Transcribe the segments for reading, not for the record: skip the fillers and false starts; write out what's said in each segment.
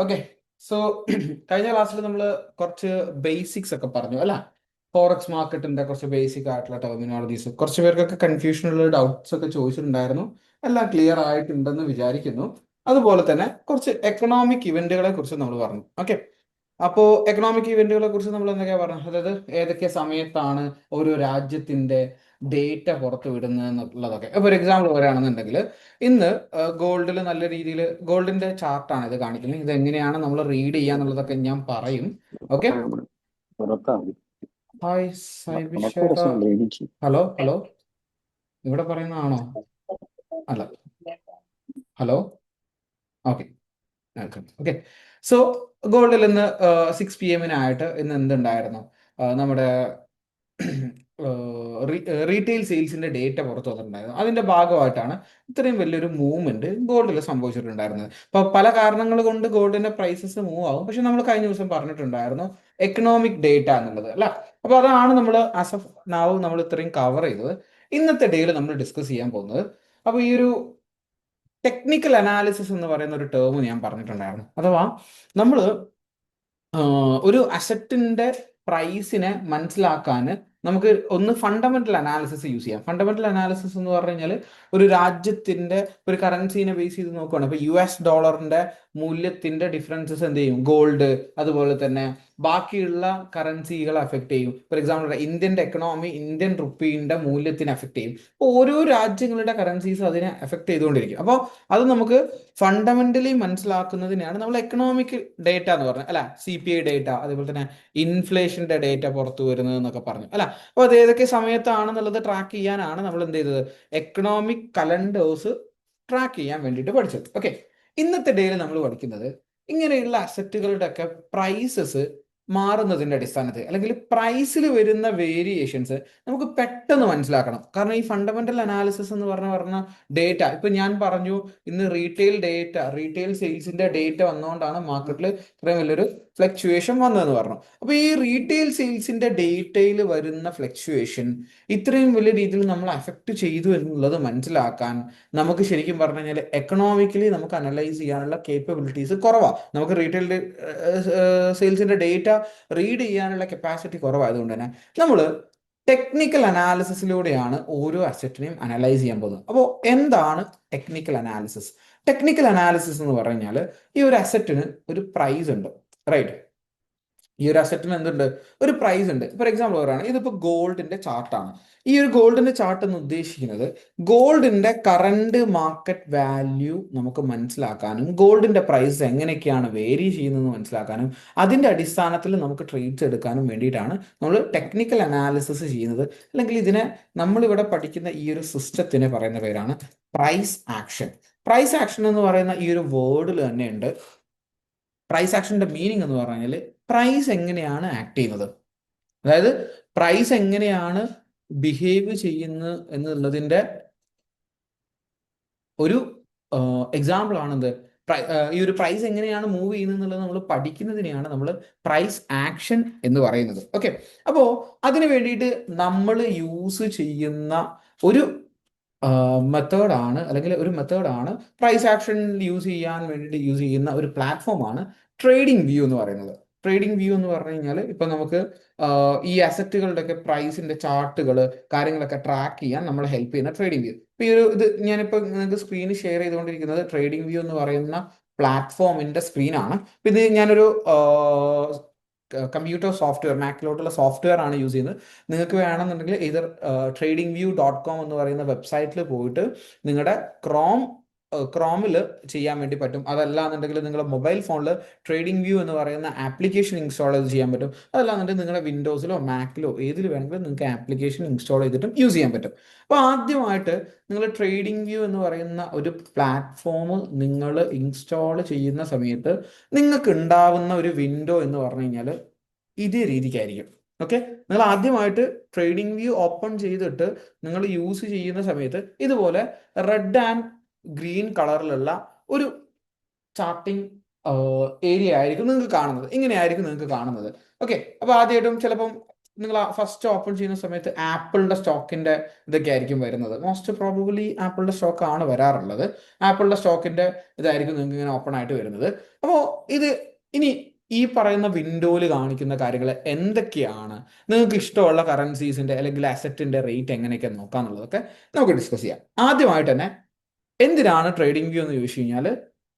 Okay. So കഴിഞ്ഞ ക്ലാസ്സിൽ നമ്മൾ കുറച്ച് ബേസിക്സ് ഒക്കെ പറഞ്ഞു അല്ല, ഫോറക്സ് മാർക്കറ്റിന്റെ കുറച്ച് ബേസിക് ആയിട്ടുള്ള ടെർമിനോളജീസ്, കുറച്ച് പേർക്കൊക്കെ കൺഫ്യൂഷനുള്ള ഡൗട്ട്സ് ഒക്കെ ചോദിച്ചിട്ടുണ്ടായിരുന്നു. എല്ലാം ക്ലിയർ ആയിട്ടുണ്ടെന്ന് വിചാരിക്കുന്നു. അതുപോലെ തന്നെ കുറച്ച് എക്കണോമിക് ഇവന്റുകളെ കുറിച്ച് നമ്മൾ പറഞ്ഞു. ഓക്കെ. അപ്പോൾ എക്കണോമിക് ഇവന്റുകളെ കുറിച്ച് നമ്മൾ എന്തൊക്കെയാ പറഞ്ഞത്? അതായത് ഏതൊക്കെ സമയത്താണ് ഓരോ രാജ്യത്തിന്റെ ഡേറ്റ പുറത്തു വിടുന്നത് എന്നുള്ളതൊക്കെ. ഇപ്പോൾ ഒരു എക്സാമ്പിൾ പറയുകയാണെന്നുണ്ടെങ്കിൽ, ഇന്ന് ഗോൾഡിൽ നല്ല രീതിയിൽ ഗോൾഡിന്റെ ചാർട്ടാണ് ഇത് കാണിക്കുന്നത്. ഇത് എങ്ങനെയാണ് നമ്മൾ റീഡ് ചെയ്യുക എന്നുള്ളതൊക്കെ ഞാൻ പറയും. ഓക്കെ. ഹായ് സൈബിഷ് ചേട്ടാ. ഹലോ ഹലോ, ഇവിടെ പറയുന്നതാണോ? അല്ല, ഹലോ. ഓക്കെ. ഓക്കെ. സോ ഗോൾഡിൽ ഇന്ന് 6 PM ഇന്ന് എന്തുണ്ടായിരുന്നു? നമ്മുടെ റീറ്റെയിൽ സെയിൽസിന്റെ ഡേറ്റ പുറത്തു വന്നിട്ടുണ്ടായിരുന്നു. അതിന്റെ ഭാഗമായിട്ടാണ് ഇത്രയും വലിയൊരു മൂവ്മെന്റ് ഗോൾഡിൽ സംഭവിച്ചിട്ടുണ്ടായിരുന്നത്. അപ്പൊ പല കാരണങ്ങൾ കൊണ്ട് ഗോൾഡിന്റെ പ്രൈസസ് മൂവ് ആവും. പക്ഷെ നമ്മൾ കഴിഞ്ഞ ദിവസം പറഞ്ഞിട്ടുണ്ടായിരുന്നു എക്കണോമിക് ഡേറ്റ എന്നുള്ളത് അല്ല. അപ്പൊ അതാണ് നമ്മൾ ആസ് ഓഫ് നാവ് നമ്മൾ ഇത്രയും കവർ ചെയ്തത്. ഇന്നത്തെ ഡേയിൽ നമ്മൾ ഡിസ്കസ് ചെയ്യാൻ പോകുന്നത്, അപ്പൊ ഈ ഒരു ടെക്നിക്കൽ അനാലിസിസ് എന്ന് പറയുന്ന ഒരു ടേം ഞാൻ പറഞ്ഞിട്ടുണ്ടായിരുന്നു. അഥവാ നമ്മൾ ഒരു അസറ്റിന്റെ പ്രൈസിനെ മനസ്സിലാക്കാൻ നമുക്ക് ഒന്ന് ഫണ്ടമെന്റൽ അനാലിസിസ് യൂസ് ചെയ്യാം. ഫണ്ടമെന്റൽ അനാലിസിസ് എന്ന് പറഞ്ഞു കഴിഞ്ഞാൽ ഒരു രാജ്യത്തിന്റെ ഒരു കറൻസീനെ ബേസ് ചെയ്ത് നോക്കുകയാണ്. ഇപ്പൊ US ഡോളറിന്റെ മൂല്യത്തിന്റെ ഡിഫറൻസസ് എന്ത് ചെയ്യും? ഗോൾഡ് അതുപോലെ തന്നെ ബാക്കിയുള്ള കറൻസികളെ അഫക്ട് ചെയ്യും. ഫോർ എക്സാമ്പിൾ ഇന്ത്യന്റെ എക്കണോമി ഇന്ത്യൻ റുപ്പീന്റെ മൂല്യത്തിനെ അഫക്ട് ചെയ്യും. അപ്പോൾ ഓരോ രാജ്യങ്ങളുടെ കറൻസീസ് അതിനെ അഫക്ട് ചെയ്തുകൊണ്ടിരിക്കും. അപ്പോൾ അത് നമുക്ക് ഫണ്ടമെന്റലി മനസ്സിലാക്കുന്നതിനെയാണ് നമ്മൾ എക്കണോമിക് ഡേറ്റ എന്ന് പറഞ്ഞത് അല്ല. CPI ഡേറ്റ, അതുപോലെ തന്നെ ഇൻഫ്ലേഷന്റെ ഡേറ്റ പുറത്തു വരുന്നത് എന്നൊക്കെ പറഞ്ഞു അല്ല. അപ്പോൾ അത് ഏതൊക്കെ സമയത്താണെന്നുള്ളത് ട്രാക്ക് ചെയ്യാനാണ് നമ്മൾ എന്ത് ചെയ്തത്? എക്കണോമിക് കലണ്ടേഴ്സ് ട്രാക്ക് ചെയ്യാൻ വേണ്ടിയിട്ട് പഠിച്ചത്. ഓക്കെ. ഇന്നത്തെ ഡേയിൽ നമ്മൾ പഠിക്കുന്നത് ഇങ്ങനെയുള്ള അസറ്റുകളുടെ ഒക്കെ പ്രൈസസ് മാറുന്നതിന്റെ അടിസ്ഥാനത്തിൽ, അല്ലെങ്കിൽ പ്രൈസിൽ വരുന്ന വേരിയേഷൻസ് നമുക്ക് പെട്ടെന്ന് മനസ്സിലാക്കണം. കാരണം ഈ ഫണ്ടമെന്റൽ അനാലിസിസ് എന്ന് പറഞ്ഞ ഡേറ്റ, ഇപ്പൊ ഞാൻ പറഞ്ഞു ഇന്ന് റീറ്റെയിൽ സെയിൽസിന്റെ ഡേറ്റ വന്നുകൊണ്ടാണ് മാർക്കറ്റിൽ ഇത്രയും വലിയൊരു ഫ്ലക്ച്വേഷൻ വന്നതെന്ന് പറഞ്ഞു. അപ്പൊ ഈ റീറ്റെയിൽ സെയിൽസിന്റെ ഡേറ്റയിൽ വരുന്ന ഫ്ലക്ച്വേഷൻ ഇത്രയും വലിയ രീതിയിൽ നമ്മൾ അഫക്ട് ചെയ്തു എന്നുള്ളത് മനസ്സിലാക്കാൻ നമുക്ക് ശരിക്കും പറഞ്ഞു കഴിഞ്ഞാൽ എക്കണോമിക്കലി നമുക്ക് അനലൈസ് ചെയ്യാനുള്ള കേപ്പബിലിറ്റീസ് കുറവാണ്. നമുക്ക് റീറ്റെയിൽ സെയിൽസിന്റെ ഡേറ്റ റീഡ് ചെയ്യാനുള്ള കപ്പാസിറ്റി കുറവായതുകൊണ്ട് തന്നെ നമ്മൾ ടെക്നിക്കൽ അനാലിസിസിലൂടെയാണ് ഓരോ അസറ്റിനെയും അനലൈസ് ചെയ്യാൻ പോകുന്നത്. അപ്പോൾ എന്താണ് ടെക്നിക്കൽ അനാലിസിസ്? ടെക്നിക്കൽ അനാലിസിസ് എന്ന് പറഞ്ഞാൽ ഈ ഒരു അസറ്റിന് ഒരു പ്രൈസ് ഉണ്ട്, റൈറ്റ്? ഈ ഒരു അസറ്റിന് എന്തുണ്ട്? ഒരു പ്രൈസ് ഉണ്ട്. ഫോർ എക്സാമ്പിൾ പറയുകയാണ്, ഇതിപ്പോൾ ഗോൾഡിന്റെ ചാർട്ടാണ്. ഈ ഒരു ഗോൾഡിന്റെ ചാർട്ട് എന്ന് ഉദ്ദേശിക്കുന്നത് ഗോൾഡിന്റെ കറണ്ട് മാർക്കറ്റ് വാല്യൂ നമുക്ക് മനസ്സിലാക്കാനും ഗോൾഡിന്റെ പ്രൈസ് എങ്ങനെയൊക്കെയാണ് വേരി ചെയ്യുന്നതെന്ന് മനസ്സിലാക്കാനും അതിന്റെ അടിസ്ഥാനത്തിൽ നമുക്ക് ട്രേഡ്സ് എടുക്കാനും വേണ്ടിയിട്ടാണ് നമ്മൾ ടെക്നിക്കൽ അനാലിസിസ് ചെയ്യുന്നത്. അല്ലെങ്കിൽ ഇതിനെ നമ്മളിവിടെ പഠിക്കുന്ന ഈ ഒരു സിസ്റ്റത്തിനെ പറയുന്ന പേരാണ് പ്രൈസ് ആക്ഷൻ. പ്രൈസ് ആക്ഷൻ എന്ന് പറയുന്ന ഈ ഒരു വേർഡിൽ തന്നെ ഉണ്ട്. പ്രൈസ് ആക്ഷന്റെ മീനിങ് എന്ന് പറഞ്ഞാൽ പ്രൈസ് എങ്ങനെയാണ് ആക്ട് ചെയ്യുന്നത്, അതായത് പ്രൈസ് എങ്ങനെയാണ് ബിഹേവ് ചെയ്യുന്നത് എന്നുള്ളതിന്റെ ഒരു എക്സാമ്പിൾ ആണെന്ത്? ഈ ഒരു പ്രൈസ് എങ്ങനെയാണ് മൂവ് ചെയ്യുന്നത് എന്നുള്ളത് നമ്മൾ പഠിക്കുന്നതിനെയാണ് നമ്മൾ പ്രൈസ് ആക്ഷൻ എന്ന് പറയുന്നത്. ഓക്കെ. അപ്പോൾ അതിന് വേണ്ടിയിട്ട് നമ്മൾ യൂസ് ചെയ്യുന്ന ഒരു മെത്തേഡാണ്, അല്ലെങ്കിൽ ഒരു മെത്തേഡാണ് പ്രൈസ് ആക്ഷൻ യൂസ് ചെയ്യാൻ വേണ്ടിയിട്ട് യൂസ് ചെയ്യുന്ന ഒരു പ്ലാറ്റ്ഫോമാണ് ട്രേഡിംഗ് വ്യൂ എന്ന് പറയുന്നത്. ട്രേഡിംഗ് വ്യൂ എന്ന് പറഞ്ഞു കഴിഞ്ഞാൽ ഇപ്പൊ നമുക്ക് ഈ അസറ്റുകളുടെ ഒക്കെ പ്രൈസിന്റെ ചാർട്ടുകൾ കാര്യങ്ങളൊക്കെ ട്രാക്ക് ചെയ്യാൻ നമ്മളെ ഹെൽപ്പ് ചെയ്യുന്ന ട്രേഡിംഗ് വ്യൂ. ഇപ്പൊ ഈ ഒരു ഇത് ഞാനിപ്പോ നിങ്ങൾക്ക് സ്ക്രീനിൽ ഷെയർ ചെയ്തുകൊണ്ടിരിക്കുന്നത് ട്രേഡിംഗ് വ്യൂ എന്ന് പറയുന്ന പ്ലാറ്റ്ഫോമിന്റെ സ്ക്രീനാണ്. ഇത് ഞാനൊരു കമ്പ്യൂട്ടർ സോഫ്റ്റ്വെയർ, മാക്കിലോട്ടുള്ള സോഫ്റ്റ്വെയർ ആണ് യൂസ് ചെയ്യുന്നത്. നിങ്ങൾക്ക് വേണമെന്നുണ്ടെങ്കിൽ ഇതർ tradingview.com എന്ന് പറയുന്ന വെബ്സൈറ്റിൽ പോയിട്ട് നിങ്ങളുടെ ക്രോമിൽ ചെയ്യാൻ വേണ്ടി പറ്റും. അതല്ലാന്നുണ്ടെങ്കിൽ നിങ്ങളുടെ മൊബൈൽ ഫോണിൽ ട്രേഡിംഗ് വ്യൂ എന്ന് പറയുന്ന ആപ്ലിക്കേഷൻ ഇൻസ്റ്റാൾ ചെയ്ത് ചെയ്യാൻ പറ്റും. അതല്ലാന്നുണ്ടെങ്കിൽ നിങ്ങളുടെ വിൻഡോസിലോ മാക്കിലോ ഏതിൽ വേണമെങ്കിലും നിങ്ങൾക്ക് ആപ്ലിക്കേഷൻ ഇൻസ്റ്റാൾ ചെയ്തിട്ടും യൂസ് ചെയ്യാൻ പറ്റും. അപ്പോൾ ആദ്യമായിട്ട് നിങ്ങൾ ട്രേഡിംഗ് വ്യൂ എന്ന് പറയുന്ന ഒരു പ്ലാറ്റ്ഫോം നിങ്ങൾ ഇൻസ്റ്റാൾ ചെയ്യുന്ന സമയത്ത് നിങ്ങൾക്ക് ഉണ്ടാവുന്ന ഒരു വിൻഡോ എന്ന് പറഞ്ഞു കഴിഞ്ഞാൽ ഇതേ രീതിക്കായിരിക്കും. ഓക്കെ. നിങ്ങൾ ആദ്യമായിട്ട് ട്രേഡിംഗ് വ്യൂ ഓപ്പൺ ചെയ്തിട്ട് നിങ്ങൾ യൂസ് ചെയ്യുന്ന സമയത്ത് ഇതുപോലെ റെഡ് ആൻഡ് ഗ്രീൻ കളറിലുള്ള ഒരു ചാർട്ടിംഗ് ഏരിയ ആയിരിക്കും നിങ്ങൾക്ക് കാണുന്നത്. ഇങ്ങനെയായിരിക്കും നിങ്ങൾക്ക് കാണുന്നത്. ഓക്കെ. അപ്പൊ ആദ്യമായിട്ടും ചിലപ്പം നിങ്ങൾ ഫസ്റ്റ് ഓപ്പൺ ചെയ്യുന്ന സമയത്ത് ആപ്പിളിന്റെ സ്റ്റോക്കിന്റെ ഇതൊക്കെ ആയിരിക്കും വരുന്നത്. മോസ്റ്റ് പ്രോബബിളി ആപ്പിളിന്റെ സ്റ്റോക്ക് ആണ് വരാറുള്ളത്. ആപ്പിളിന്റെ സ്റ്റോക്കിന്റെ ഇതായിരിക്കും നിങ്ങൾക്ക് ഇങ്ങനെ ഓപ്പൺ ആയിട്ട് വരുന്നത്. അപ്പോൾ ഇത് ഇനി ഈ പറയുന്ന വിൻഡോയിൽ കാണിക്കുന്ന കാര്യങ്ങൾ എന്തൊക്കെയാണ്, നിങ്ങൾക്ക് ഇഷ്ടമുള്ള കറൻസീസിന്റെ അല്ലെങ്കിൽ അസറ്റിന്റെ റേറ്റ് എങ്ങനെയൊക്കെ നോക്കാന്നുള്ളതൊക്കെ നമുക്ക് ഡിസ്കസ് ചെയ്യാം. ആദ്യമായിട്ട് തന്നെ എന്തിനാണ് ട്രേഡിംഗ് വ്യൂ എന്ന് ചോദിച്ചു കഴിഞ്ഞാൽ,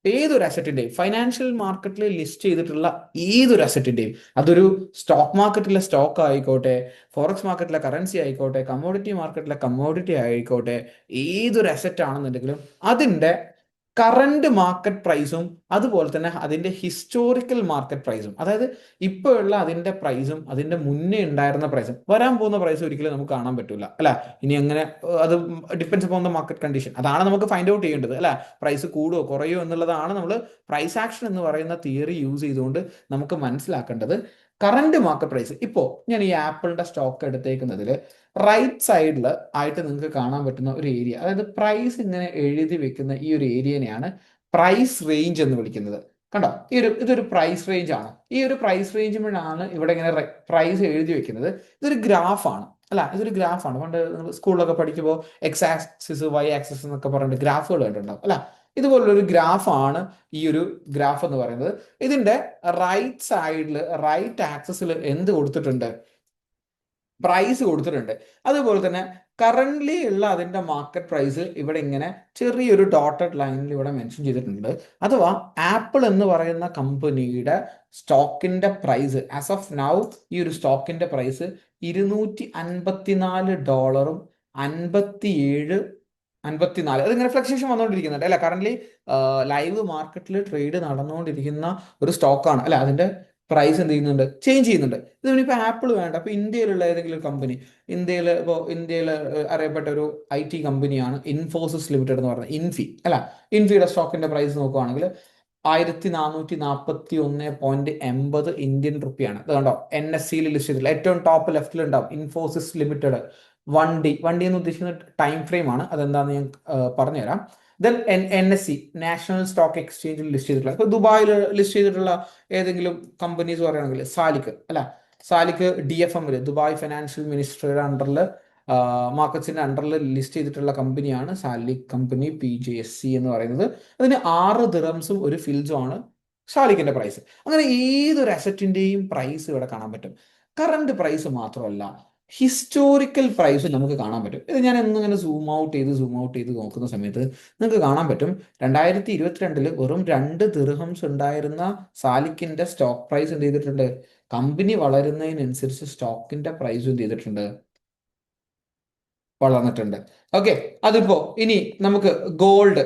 ഏതൊരു അസറ്റിന്റെയും ഫൈനാൻഷ്യൽ മാർക്കറ്റിൽ ലിസ്റ്റ് ചെയ്തിട്ടുള്ള ഏതൊരു അസറ്റിന്റെയും, അതൊരു സ്റ്റോക്ക് മാർക്കറ്റിലെ സ്റ്റോക്ക് ആയിക്കോട്ടെ, ഫോറക്സ് മാർക്കറ്റിലെ കറൻസി ആയിക്കോട്ടെ, കമ്മോഡിറ്റി മാർക്കറ്റിലെ കമ്മോഡിറ്റി ആയിക്കോട്ടെ, ഏതൊരു അസറ്റ് ആണെന്നുണ്ടെങ്കിലും അതിന്റെ കറണ്ട് മാർക്കറ്റ് പ്രൈസും അതുപോലെ തന്നെ അതിന്റെ ഹിസ്റ്റോറിക്കൽ മാർക്കറ്റ് പ്രൈസും, അതായത് ഇപ്പോഴുള്ള അതിന്റെ പ്രൈസും അതിന്റെ മുന്നേ ഉണ്ടായിരുന്ന പ്രൈസും വരാൻ പോകുന്ന പ്രൈസും ഒരിക്കലും നമുക്ക് കാണാൻ പറ്റില്ല അല്ല. ഇനി അങ്ങനെ അത് depends upon the market condition, അതാണ് നമുക്ക് ഫൈൻഡ് ഔട്ട് ചെയ്യേണ്ടത് അല്ല. പ്രൈസ് കൂടുമോ കുറയോ എന്നുള്ളതാണ് നമ്മൾ പ്രൈസ് ആക്ഷൻ എന്ന് പറയുന്ന തിയറി യൂസ് ചെയ്തുകൊണ്ട് നമുക്ക് മനസ്സിലാക്കേണ്ടത്. കറണ്ട് മാർക്കറ്റ് പ്രൈസ് ഇപ്പോൾ ഞാൻ ഈ ആപ്പിളിന്റെ സ്റ്റോക്ക് എടുത്തേക്കുന്നതിൽ റൈറ്റ് സൈഡിൽ ആയിട്ട് നിങ്ങൾക്ക് കാണാൻ പറ്റുന്ന ഒരു ഏരിയ, അതായത് പ്രൈസ് ഇങ്ങനെ എഴുതി വെക്കുന്ന ഈ ഒരു ഏരിയനെയാണ് പ്രൈസ് റേഞ്ച് എന്ന് വിളിക്കുന്നത്. കണ്ടോ, ഇതൊരു പ്രൈസ് റേഞ്ച് ആണ്. ഈ ഒരു പ്രൈസ് റേഞ്ചിലാണ് ഇവിടെ ഇങ്ങനെ പ്രൈസ് എഴുതി വെക്കുന്നത്. ഇതൊരു ഗ്രാഫാണ് അല്ല, ഇതൊരു ഗ്രാഫാണ്. പണ്ട് നിങ്ങൾ സ്കൂളിലൊക്കെ പഠിക്കുമ്പോൾ എക്സ് ആക്സിസ് വൈ ആക്സിസ് എന്നൊക്കെ പറഞ്ഞിട്ട് ഗ്രാഫുകൾ കണ്ടിട്ടുണ്ടാവും അല്ല. ഇതുപോലുള്ളൊരു ഗ്രാഫാണ് ഈ ഒരു ഗ്രാഫ് എന്ന് പറയുന്നത്. ഇതിന്റെ റൈറ്റ് സൈഡിൽ റൈറ്റ് ആക്സിസിൽ എന്ത് കൊടുത്തിട്ടുണ്ട്, പ്രൈസ് കൊടുത്തിട്ടുണ്ട്. അതുപോലെ തന്നെ കറന്റ്ലി ഉള്ള അതിന്റെ മാർക്കറ്റ് പ്രൈസ് ഇവിടെ ഇങ്ങനെ ചെറിയൊരു ഡോട്ടഡ് ലൈനിൽ ഇവിടെ മെൻഷൻ ചെയ്തിട്ടുണ്ട്. അഥവാ ആപ്പിൾ എന്ന് പറയുന്ന കമ്പനിയുടെ സ്റ്റോക്കിന്റെ പ്രൈസ് ആസ് ഓഫ് നൗ, ഈ ഒരു സ്റ്റോക്കിന്റെ പ്രൈസ് $254 57 54, അതിങ്ങനെ ഫ്ലക്ച്വേഷൻ വന്നുകൊണ്ടിരിക്കുന്നുണ്ട് അല്ല. കറന്റ്ലി ലൈവ് മാർക്കറ്റിൽ ട്രേഡ് നടന്നുകൊണ്ടിരിക്കുന്ന ഒരു സ്റ്റോക്കാണ് അല്ല. അതിന്റെ പ്രൈസ് എന്ത് ചെയ്യുന്നുണ്ട്, ചേഞ്ച് ചെയ്യുന്നുണ്ട്. ഇതിനിപ്പോൾ ആപ്പിൾ വേണ്ട, അപ്പോൾ ഇന്ത്യയിലുള്ള ഏതെങ്കിലും കമ്പനി, ഇന്ത്യയിൽ അറിയപ്പെട്ട ഒരു IT കമ്പനിയാണ് ഇൻഫോസിസ് ലിമിറ്റഡ് എന്ന് പറയുന്നത്, അല്ല. ഇൻഫിയുടെ സ്റ്റോക്കിന്റെ പ്രൈസ് നോക്കുകയാണെങ്കിൽ 1441.80 ഇന്ത്യൻ റുപ്പിയാണ്. അത് കണ്ടോ, NSE ലിസ്റ്റ് ചെയ്തിട്ടുള്ള ഏറ്റവും ടോപ്പ് ലെഫ്റ്റിൽ ഉണ്ടാവും ഇൻഫോസിസ് ലിമിറ്റഡ്. 1D എന്ന് ഉദ്ദേശിക്കുന്ന ടൈം ഫ്രെയിം ആണ്, അതെന്താണെന്ന് ഞാൻ പറഞ്ഞുതരാം. ദെൻ NSE നാഷണൽ സ്റ്റോക്ക് എക്സ്ചേഞ്ചിൽ ലിസ്റ്റ് ചെയ്തിട്ടുള്ള, ഇപ്പൊ ദുബായിൽ ലിസ്റ്റ് ചെയ്തിട്ടുള്ള ഏതെങ്കിലും കമ്പനീസ് പറയുകയാണെങ്കിൽ സാലിക്ക് അല്ല, സാലിക്ക് DFM ദുബായ് ഫിനാൻഷ്യൽ മിനിസ്ട്രിയുടെ അണ്ടറിൽ, മാർക്കറ്റ്സിന്റെ അണ്ടറിൽ ലിസ്റ്റ് ചെയ്തിട്ടുള്ള കമ്പനിയാണ് സാലിക് കമ്പനി PJSC എന്ന് പറയുന്നത്. അതിന് 6 ദിറംസും ഒരു ഫിൽസും ആണ് സാലിക്കിന്റെ പ്രൈസ്. അങ്ങനെ ഏതൊരു അസറ്റിന്റെയും പ്രൈസ് ഇവിടെ കാണാൻ പറ്റും. കറണ്ട് പ്രൈസ് മാത്രമല്ല, ഹിസ്റ്റോറിക്കൽ പ്രൈസ് നമുക്ക് കാണാൻ പറ്റും. ഇത് ഞാൻ എന്നിങ്ങനെ സൂം ഔട്ട് ചെയ്ത് നോക്കുന്ന സമയത്ത് നിങ്ങൾക്ക് കാണാൻ പറ്റും 2022 വെറും 2 ദിർഹംസ് ഉണ്ടായിരുന്ന സാലിക്കിന്റെ സ്റ്റോക്ക് പ്രൈസ് എന്ത് ചെയ്തിട്ടുണ്ട്, കമ്പനി വളരുന്നതിനനുസരിച്ച് സ്റ്റോക്കിന്റെ പ്രൈസ് എന്ത് ചെയ്തിട്ടുണ്ട്, വളർന്നിട്ടുണ്ട്. ഓക്കെ, അതിപ്പോ ഇനി നമുക്ക് ഗോൾഡ്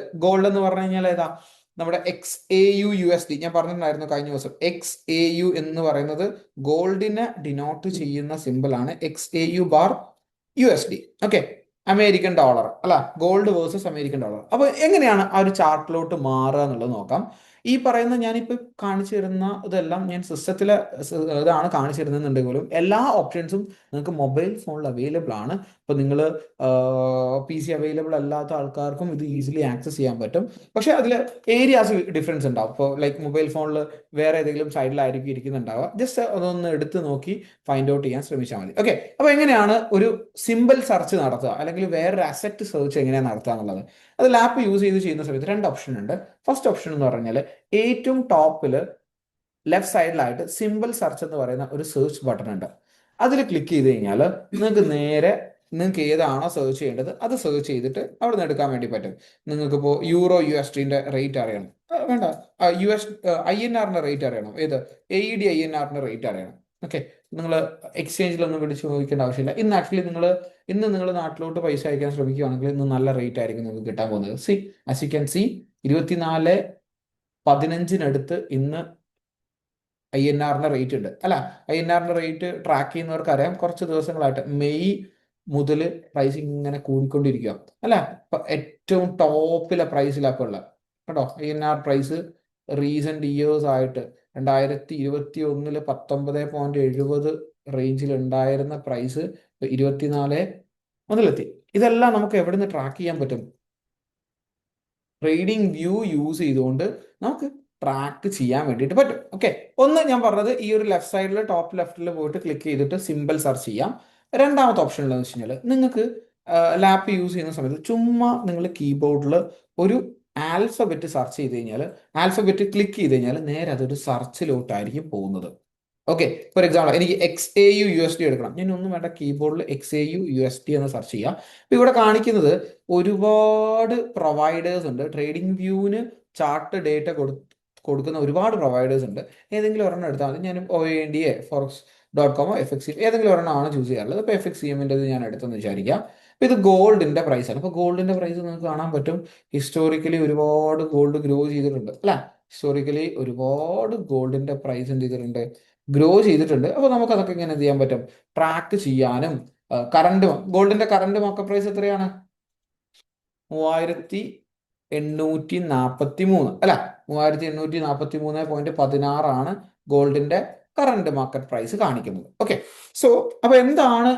എന്ന് പറഞ്ഞു കഴിഞ്ഞാൽ ഏതാ, നമ്മുടെ XAU/USD ഞാൻ പറഞ്ഞിട്ടുണ്ടായിരുന്നു കഴിഞ്ഞ ദിവസം. XAU എന്ന് പറയുന്നത് ഗോൾഡിനെ ഡിനോട്ട് ചെയ്യുന്ന സിമ്പിൾ ആണ്, XAU/USD. ഓക്കെ, അമേരിക്കൻ ഡോളർ അല്ല, ഗോൾഡ് വേഴ്സസ് അമേരിക്കൻ ഡോളർ. അപ്പൊ എങ്ങനെയാണ് ആ ഒരു ചാർട്ടിലോട്ട് മാറുക എന്നുള്ളത് നോക്കാം. ഈ പറയുന്ന ഞാനിപ്പോ കാണിച്ചു തരുന്ന ഇതെല്ലാം ഞാൻ സിസ്റ്റത്തിലെ ഇതാണ് കാണിച്ചു തരുന്നുണ്ടെങ്കിലും എല്ലാ ഓപ്ഷൻസും നിങ്ങൾക്ക് മൊബൈൽ ഫോണിൽ അവൈലബിൾ ആണ്. ഇപ്പൊ നിങ്ങൾ PC അവൈലബിൾ അല്ലാത്ത ആൾക്കാർക്കും ഇത് ഈസിലി ആക്സസ് ചെയ്യാൻ പറ്റും. പക്ഷെ അതിൽ ഏരിയാസ് ഡിഫറൻസ് ഉണ്ടാവും. ഇപ്പോൾ ലൈക്ക് മൊബൈൽ ഫോണിൽ വേറെ ഏതെങ്കിലും സൈഡിലായിരിക്കും ഇരിക്കുന്നുണ്ടാവുക. ജസ്റ്റ് അതൊന്ന് എടുത്ത് നോക്കി ഫൈൻഡ് ഔട്ട് ചെയ്യാൻ ശ്രമിച്ചാൽ മതി. ഓക്കെ, അപ്പൊ എങ്ങനെയാണ് ഒരു സിമ്പിൾ സെർച്ച് നടത്തുക അല്ലെങ്കിൽ വേറൊരു അസറ്റ് സെർച്ച് എങ്ങനെയാണ് നടത്തുക എന്നുള്ളത്, അത് ലാപ്പ് യൂസ് ചെയ്ത് ചെയ്യുന്ന സമയത്ത് 2 ഓപ്ഷൻ ഉണ്ട്. ഫസ്റ്റ് ഓപ്ഷൻ എന്ന് പറഞ്ഞാൽ ഏറ്റവും ടോപ്പിൽ ലെഫ്റ്റ് സൈഡിലായിട്ട് സിമ്പിൾ സെർച്ച് എന്ന് പറയുന്ന ഒരു സെർച്ച് ബട്ടൺ ഉണ്ട്. അതിൽ ക്ലിക്ക് ചെയ്ത് കഴിഞ്ഞാൽ നിങ്ങൾക്ക് ഏതാണോ സെർച്ച് ചെയ്യേണ്ടത് അത് സെർച്ച് ചെയ്തിട്ട് അവിടെ നിന്ന് എടുക്കാൻ വേണ്ടി പറ്റും. നിങ്ങൾക്ക് ഇപ്പോൾ USD റേറ്റ് അറിയണം, വേണ്ട, INR റേറ്റ് അറിയണം, ഏത് AED INR റേറ്റ് അറിയണം. ഓക്കെ, നിങ്ങൾ എക്സ്ചേഞ്ചിലൊന്നും വിളിച്ച് ചോദിക്കേണ്ട ആവശ്യമില്ല. ഇന്ന് നിങ്ങൾ നാട്ടിലോട്ട് പൈസ അയക്കാൻ ശ്രമിക്കുകയാണെങ്കിൽ ഇന്ന് നല്ല റേറ്റ് ആയിരിക്കും നിങ്ങൾക്ക് കിട്ടാൻ പോകുന്നത്. ആസ് യു ക്യാൻ സി 24.15 ഇന്ന് INR റേറ്റ് ഉണ്ട് അല്ല. INR റേറ്റ് ട്രാക്ക് ചെയ്യുന്നവർക്ക് അറിയാം, കുറച്ച് ദിവസങ്ങളായിട്ട് മെയ് മുതൽ പ്രൈസ് ഇങ്ങനെ കൂടിക്കൊണ്ടിരിക്കുക അല്ല. ഇപ്പൊ ഏറ്റവും ടോപ്പിലെ പ്രൈസിലപ്പോൾ ഉള്ള കേട്ടോ INR പ്രൈസ് റീസെന്റ് ഇയേഴ്സ് ആയിട്ട് 2021 19.70 റേഞ്ചിൽ ഉണ്ടായിരുന്ന പ്രൈസ് 24 മുതലെത്തി. ഇതെല്ലാം നമുക്ക് എവിടെ നിന്ന് ട്രാക്ക് ചെയ്യാൻ പറ്റും, ട്രേഡിംഗ് വ്യൂ യൂസ് ചെയ്തുകൊണ്ട് നമുക്ക് ട്രാക്ക് ചെയ്യാൻ വേണ്ടിയിട്ട് പറ്റും. ഓക്കെ, ഒന്ന് ഞാൻ പറഞ്ഞത് ഈ ഒരു ലെഫ്റ്റ് സൈഡിൽ ടോപ്പ് ലെഫ്റ്റിൽ പോയിട്ട് ക്ലിക്ക് ചെയ്തിട്ട് സിമ്പിൾ സെർച്ച് ചെയ്യാം. രണ്ടാമത്തെ ഓപ്ഷൻ ഉള്ളതെന്ന് വെച്ച് കഴിഞ്ഞാൽ നിങ്ങൾക്ക് ലാപ്പ് യൂസ് ചെയ്യുന്ന സമയത്ത് ചുമ്മാ നിങ്ങൾ കീബോർഡിൽ ഒരു ആൽഫബറ്റ് സെർച്ച് ചെയ്ത് കഴിഞ്ഞാൽ, ആൽഫബറ്റ് ക്ലിക്ക് ചെയ്ത് കഴിഞ്ഞാൽ നേരെ അതൊരു സെർച്ചിലോട്ടായിരിക്കും പോകുന്നത്. ഓക്കെ, ഫോർ എക്സാമ്പിൾ എനിക്ക് XAU USD എടുക്കണം, ഞാൻ ഒന്നും വേണ്ട, കീബോർഡിൽ XAU USD എന്ന് സെർച്ച് ചെയ്യാം. ഇപ്പൊ ഇവിടെ കാണിക്കുന്നത് ഒരുപാട് പ്രൊവൈഡേഴ്സ് ഉണ്ട്. ട്രേഡിംഗ് വ്യൂവിന് ചാർട്ട് ഡേറ്റ കൊടുക്കുന്ന ഒരുപാട് പ്രൊവൈഡേഴ്സ് ഉണ്ട്. ഏതെങ്കിലും ഒരെണ്ണം എടുത്താൽ മതി. ഞാൻ ONDA forex.com FXCM ഏതെങ്കിലും ഒരെണ്ണമാണ് ചൂസ് ചെയ്യാറുള്ളത്. ഇപ്പോൾ FXCMൻ്റെ ഞാൻ എടുത്തെന്ന് വിചാരിക്കാം. അപ്പോൾ ഇത് ഗോൾഡിന്റെ പ്രൈസ് ആണ്. അപ്പോൾ ഗോൾഡിന്റെ പ്രൈസ് നിങ്ങൾക്ക് കാണാൻ പറ്റും. ഹിസ്റ്റോറിക്കലി ഒരുപാട് ഗോൾഡ് ഗ്രോ ചെയ്തിട്ടുണ്ട് അല്ല, ഹിസ്റ്റോറിക്കലി ഒരുപാട് ഗോൾഡിന്റെ പ്രൈസ് എന്ത് ചെയ്തിട്ടുണ്ട്, ഗ്രോ ചെയ്തിട്ടുണ്ട്. അപ്പോൾ നമുക്ക് അതൊക്കെ ഇങ്ങനെ എന്ത് ചെയ്യാൻ പറ്റും, ട്രാക്ക് ചെയ്യാനും. കറണ്ട് ഗോൾഡിന്റെ കറണ്ട് മാർക്കറ്റ് പ്രൈസ് എത്രയാണ്? 3843 അല്ല, 3843.16 ഗോൾഡിന്റെ കറണ്ട് മാർക്കറ്റ് പ്രൈസ് കാണിക്കുന്നത്. ഓക്കെ, സോ അപ്പൊ എന്താണ്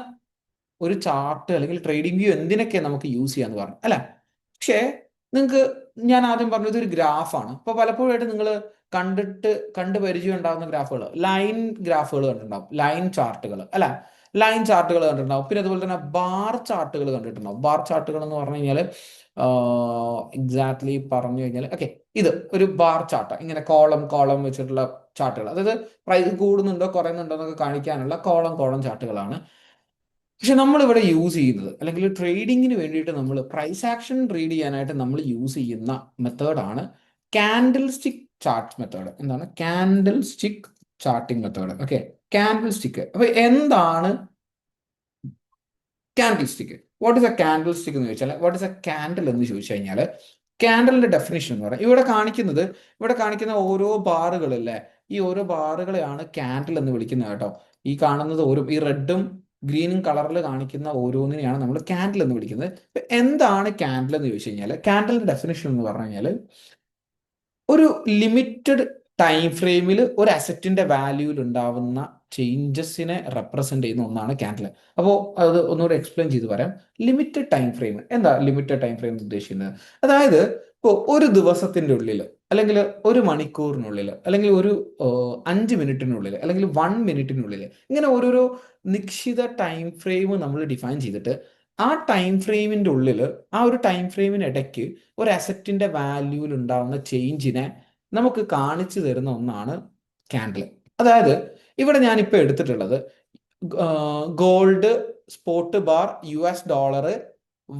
ഒരു ചാർട്ട് അല്ലെങ്കിൽ ട്രേഡിംഗ് വ്യൂ, എന്തിനൊക്കെ നമുക്ക് യൂസ് ചെയ്യാന്ന് പറഞ്ഞു അല്ല. പക്ഷേ നിങ്ങൾക്ക് ഞാൻ ആദ്യം പറഞ്ഞത് ഒരു ഗ്രാഫാണ്. അപ്പോൾ പലപ്പോഴായിട്ട് നിങ്ങൾ കണ്ട് പരിചയം ഉണ്ടാകുന്ന ഗ്രാഫുകൾ, ലൈൻ ഗ്രാഫുകൾ കണ്ടിട്ടുണ്ടാവും, ലൈൻ ചാർട്ടുകൾ അല്ല, ലൈൻ ചാർട്ടുകൾ കണ്ടിട്ടുണ്ടാവും. പിന്നെ അതുപോലെ തന്നെ ബാർ ചാർട്ടുകൾ കണ്ടിട്ടുണ്ടാവും. ബാർ ചാർട്ടുകൾ എന്ന് പറഞ്ഞു കഴിഞ്ഞാൽ എക്സാക്ട്ലി പറഞ്ഞു കഴിഞ്ഞാൽ ഓക്കെ, ഇത് ഒരു ബാർ ചാർട്ട്, ഇങ്ങനെ കോളം വെച്ചിട്ടുള്ള ചാർട്ടുകൾ, അതായത് പ്രൈസ് കൂടുന്നുണ്ടോ കുറയുന്നുണ്ടോ എന്നൊക്കെ കാണിക്കാനുള്ള കോളം ചാർട്ടുകളാണ്. പക്ഷെ നമ്മളിവിടെ യൂസ് ചെയ്യുന്നത്, അല്ലെങ്കിൽ ട്രേഡിങ്ങിന് വേണ്ടിയിട്ട് നമ്മൾ പ്രൈസ് ആക്ഷൻ റീഡ് ചെയ്യാനായിട്ട് നമ്മൾ യൂസ് ചെയ്യുന്ന മെത്തേഡാണ് കാൻഡിൽ സ്റ്റിക്ക് ചാർട്ട് മെത്തേഡ്. എന്താണ് candle stick charting method? Okay, candle stick. അപ്പൊ എന്താണ് candle stick? What is A candle stick എന്ന് ചോദിച്ചാൽ, വാട്ട് ഇസ് എ കാൻഡിൽ എന്ന് ചോദിച്ചു കഴിഞ്ഞാൽ, കാൻഡലിന്റെ ഡെഫിനിഷൻ എന്ന് പറയാം. ഇവിടെ കാണിക്കുന്ന ഓരോ ബാറുകളല്ലേ, ഈ ഓരോ ബാറുകളെയാണ് കാൻഡിൽ എന്ന് വിളിക്കുന്നത് കേട്ടോ. ഈ കാണുന്നത് ഈ റെഡും ഗ്രീനും കളറിൽ കാണിക്കുന്ന ഓരോന്നിനെയാണ് നമ്മൾ കാൻഡിൽ എന്ന് വിളിക്കുന്നത്. എന്താണ് കാൻഡിൽ എന്ന് ചോദിച്ചു കഴിഞ്ഞാൽ, കാൻഡലിന്റെ ഡെഫിനിഷൻ എന്ന് പറഞ്ഞു കഴിഞ്ഞാൽ, ഒരു ലിമിറ്റഡ് ടൈം ഫ്രെയിമിൽ ഒരു അസറ്റിന്റെ വാല്യൂവിൽ ഉണ്ടാവുന്ന ചേഞ്ചസിനെ റെപ്രസെന്റ് ചെയ്യുന്ന ഒന്നാണ് കാൻഡിൽ. അപ്പോൾ അത് ഒന്നുകൂടെ എക്സ്പ്ലെയിൻ ചെയ്ത് പറയാം. ലിമിറ്റഡ് ടൈം ഫ്രെയിം, എന്താ ലിമിറ്റഡ് ടൈം ഫ്രെയിം ഉദ്ദേശിക്കുന്നത്? അതായത് ഇപ്പോൾ ഒരു ദിവസത്തിന്റെ ഉള്ളിൽ, അല്ലെങ്കിൽ ഒരു മണിക്കൂറിനുള്ളിൽ, അല്ലെങ്കിൽ ഒരു 5 മിനിറ്റിനുള്ളിൽ, അല്ലെങ്കിൽ 1 മിനിറ്റിനുള്ളിൽ, ഇങ്ങനെ ഓരോരോ നിശ്ചിത ടൈം ഫ്രെയിം നമ്മൾ ഡിഫൈൻ ചെയ്തിട്ട് ആ ടൈം ഫ്രെയിമിന്റെ ഉള്ളിൽ, ആ ഒരു ടൈം ഫ്രെയിമിനിടയ്ക്ക് ഒരു അസറ്റിന്റെ വാല്യൂവിൽ ഉണ്ടാവുന്ന ചേഞ്ചിനെ നമുക്ക് കാണിച്ചു തരുന്ന ഒന്നാണ് കാൻഡിൽ. അതായത് ഇവിടെ ഞാനിപ്പോൾ എടുത്തിട്ടുള്ളത് ഗോൾഡ് സ്പോട്ട് ബാർ $,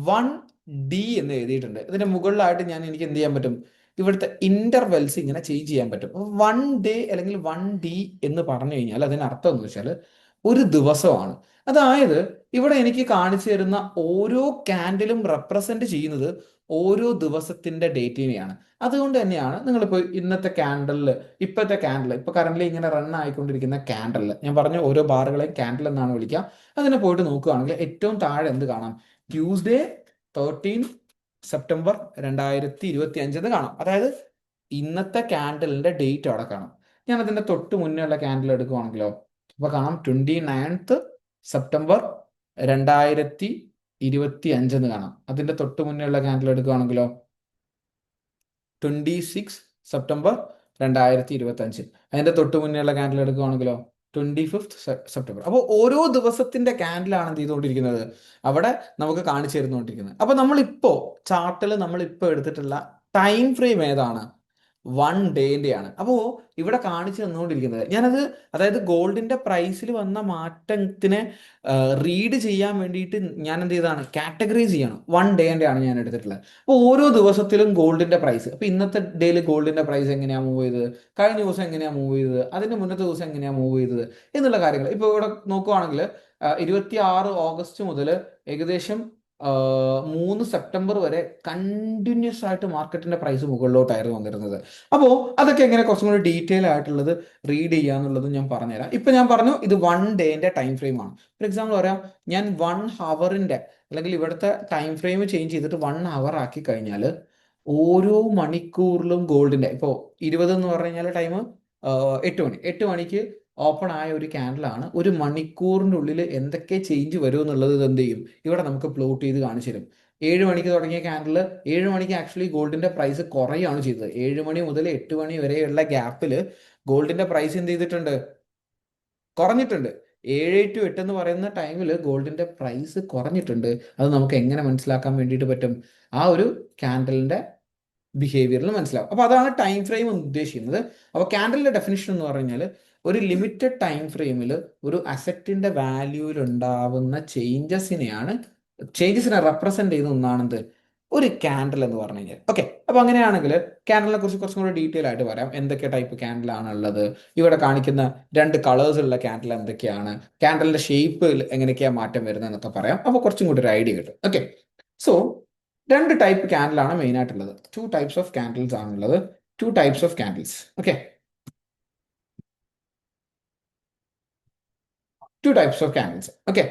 1D എന്ന് എഴുതിയിട്ടുണ്ട്. ഇതിന്റെ മുകളിലായിട്ട് എനിക്ക് എന്ത് ചെയ്യാൻ പറ്റും, ഇവിടുത്തെ ഇന്റർവെൽസ് ഇങ്ങനെ ചേഞ്ച് ചെയ്യാൻ പറ്റും. 1 ഡേ അല്ലെങ്കിൽ 1D എന്ന് പറഞ്ഞു കഴിഞ്ഞാൽ അതിനർത്ഥം എന്ന് വെച്ചാൽ ഒരു ദിവസമാണ്. അതായത് ഇവിടെ എനിക്ക് കാണിച്ചു തരുന്ന ഓരോ കാൻഡിലും റെപ്രസെന്റ് ചെയ്യുന്നത് ഓരോ ദിവസത്തിന്റെ ഡേറ്റിനെയാണ്. അതുകൊണ്ട് തന്നെയാണ് നിങ്ങളിപ്പോൾ ഇപ്പോഴത്തെ കാൻഡിൽ ഇപ്പൊ കറന്റ് ഇങ്ങനെ റൺ ആയിക്കൊണ്ടിരിക്കുന്ന കാൻഡിൽ, ഞാൻ പറഞ്ഞു ഓരോ ബാറുകളെയും കാൻഡിൽ എന്നാണ് വിളിക്കുക. അതിനെ പോയിട്ട് നോക്കുകയാണെങ്കിൽ ഏറ്റവും താഴെ എന്ത് കാണാം, ട്യൂസ്ഡേ 13 സെപ്റ്റംബർ 2025 എന്ന് കാണാം. അതായത് ഇന്നത്തെ കാൻഡിലിന്റെ ഡേറ്റ് അവിടെ കാണാം. ഞാൻ അതിന്റെ തൊട്ട് മുന്നേ ഉള്ള കാൻഡിൽ എടുക്കുവാണെങ്കിലോ, അപ്പൊ കാണാം 29th സെപ്റ്റംബർ 2025 എന്ന് കാണാം. അതിന്റെ തൊട്ട് മുന്നേ ഉള്ള കാൻഡിൽ എടുക്കുകയാണെങ്കിലോ 26 സെപ്റ്റംബർ 2025. അതിന്റെ തൊട്ട് മുന്നേ ഉള്ള കാൻഡിൽ എടുക്കുകയാണെങ്കിലോ 25th സെപ്റ്റംബർ. അപ്പോൾ ഓരോ ദിവസത്തിന്റെ കാൻഡിലാണ് എന്ത് ചെയ്തുകൊണ്ടിരിക്കുന്നത്, അവിടെ നമുക്ക് കാണിച്ചു തരുന്നുകൊണ്ടിരിക്കുന്നത്. അപ്പൊ ചാർട്ടിൽ നമ്മളിപ്പോൾ എടുത്തിട്ടുള്ള ടൈം ഫ്രെയിം ഏതാണ്? 1 ഡേന്റെ ആണ്. അപ്പോൾ ഇവിടെ കാണിച്ചു തന്നുകൊണ്ടിരിക്കുന്നത് അതായത് ഗോൾഡിന്റെ പ്രൈസിൽ വന്ന മാറ്റത്തിനെ റീഡ് ചെയ്യാൻ വേണ്ടിയിട്ട് ഞാൻ എന്ത് ചെയ്താണ്, കാറ്റഗറൈസ് ചെയ്യണം. 1 ഡേന്റെ ആണ് ഞാൻ എടുത്തിട്ടുള്ളത്. അപ്പോൾ ഓരോ ദിവസത്തിലും ഗോൾഡിന്റെ പ്രൈസ്, അപ്പൊ ഇന്നത്തെ ഡേയിൽ ഗോൾഡിന്റെ പ്രൈസ് എങ്ങനെയാ മൂവ് ചെയ്തത്, കഴിഞ്ഞ ദിവസം എങ്ങനെയാ മൂവ് ചെയ്തത്, അതിന്റെ മുന്നത്തെ ദിവസം എങ്ങനെയാ മൂവ് ചെയ്തത് എന്നുള്ള കാര്യങ്ങൾ. ഇപ്പൊ ഇവിടെ നോക്കുവാണെങ്കിൽ 26 ഓഗസ്റ്റ് മുതൽ ഏകദേശം 3 സെപ്റ്റംബർ വരെ കണ്ടിന്യൂസ് ആയിട്ട് മാർക്കറ്റിന്റെ പ്രൈസ് മുകളിലോട്ടായിരുന്നു വന്നിരുന്നത്. അപ്പോൾ അതൊക്കെ എങ്ങനെ കുറച്ചും കൂടി ഡീറ്റെയിൽ ആയിട്ടുള്ളത് റീഡ് ചെയ്യാന്നുള്ളത് ഞാൻ പറഞ്ഞുതരാം. ഇപ്പൊ ഞാൻ പറഞ്ഞു ഇത് 1 ഡേന്റെ ടൈം ഫ്രെയിം ആണ്. ഫോർ എക്സാമ്പിൾ പറയാം, ഞാൻ 1 ഹവറിന്റെ അല്ലെങ്കിൽ ഇവിടുത്തെ ടൈം ഫ്രെയിം ചേഞ്ച് ചെയ്തിട്ട് 1 ഹവർ ആക്കി കഴിഞ്ഞാൽ ഓരോ മണിക്കൂറിലും ഗോൾഡിന്റെ, ഇപ്പോൾ 20 എന്ന് പറഞ്ഞു കഴിഞ്ഞാൽ ടൈം 8 മണിക്ക് ഓപ്പൺ ആയ ഒരു ക്യാൻഡിലാണ്. ഒരു മണിക്കൂറിൻ്റെ ഉള്ളിൽ എന്തൊക്കെ ചേഞ്ച് വരും എന്നുള്ളത് ഇത് എന്ത് ചെയ്യും, ഇവിടെ നമുക്ക് പ്ലോട്ട് ചെയ്ത് കാണിച്ചു തരും. 7 മണിക്ക് തുടങ്ങിയ ക്യാൻഡിൽ 7 മണിക്ക് ആക്ച്വലി ഗോൾഡിന്റെ പ്രൈസ് കുറയുകയാണ് ചെയ്തത്. 7 മണി മുതൽ 8 മണി വരെയുള്ള ഗ്യാപ്പിൽ ഗോൾഡിന്റെ പ്രൈസ് എന്ത് ചെയ്തിട്ടുണ്ട്? കുറഞ്ഞിട്ടുണ്ട്. 7 to 8 എന്ന് പറയുന്ന ടൈമിൽ ഗോൾഡിന്റെ പ്രൈസ് കുറഞ്ഞിട്ടുണ്ട്. അത് നമുക്ക് എങ്ങനെ മനസ്സിലാക്കാൻ വേണ്ടിയിട്ട് പറ്റും? ആ ഒരു ക്യാൻഡലിന്റെ ബിഹേവിയറിൽ മനസ്സിലാവും. അപ്പോൾ അതാണ് ടൈം ഫ്രെയിം എന്ന് ഉദ്ദേശിക്കുന്നത്. അപ്പോൾ ക്യാൻഡലിന്റെ ഡെഫിനിഷൻ എന്ന് പറഞ്ഞാൽ ഒരു ലിമിറ്റഡ് ടൈം ഫ്രെയിമിൽ ഒരു അസറ്റിന്റെ വാല്യൂവിൽ ഉണ്ടാവുന്ന ചേഞ്ചസിനെ റെപ്രസെന്റ് ചെയ്യുന്ന ഒന്നാണെന്ത് ഒരു ക്യാൻഡിൽ എന്ന് പറഞ്ഞു കഴിഞ്ഞാൽ. ഓക്കെ, അപ്പോൾ അങ്ങനെയാണെങ്കിൽ ക്യാൻഡലിനെ കുറിച്ച് കുറച്ചും കൂടി ഡീറ്റെയിൽ ആയിട്ട് പറയാം. എന്തൊക്കെ ടൈപ്പ് ക്യാൻഡിലാണ് ഉള്ളത്, ഇവിടെ കാണിക്കുന്ന 2 കളേഴ്സ് ഉള്ള ക്യാൻഡിൽ എന്തൊക്കെയാണ്, ക്യാൻഡലിന്റെ ഷേപ്പ് എങ്ങനെയൊക്കെയാണ് മാറ്റം വരുന്നത് എന്നൊക്കെ പറയാം. അപ്പോൾ കുറച്ചും കൂടി ഒരു ഐഡിയ കിട്ടും. ഓക്കെ, സോ 2 ടൈപ്പ് ക്യാൻഡിലാണ് മെയിൻ ആയിട്ടുള്ളത്. 2 ടൈപ്സ് ഓഫ് ക്യാൻഡിൽസ് ആണുള്ളത്. 2 types of candles. Okay, 2 types of candles. Okay,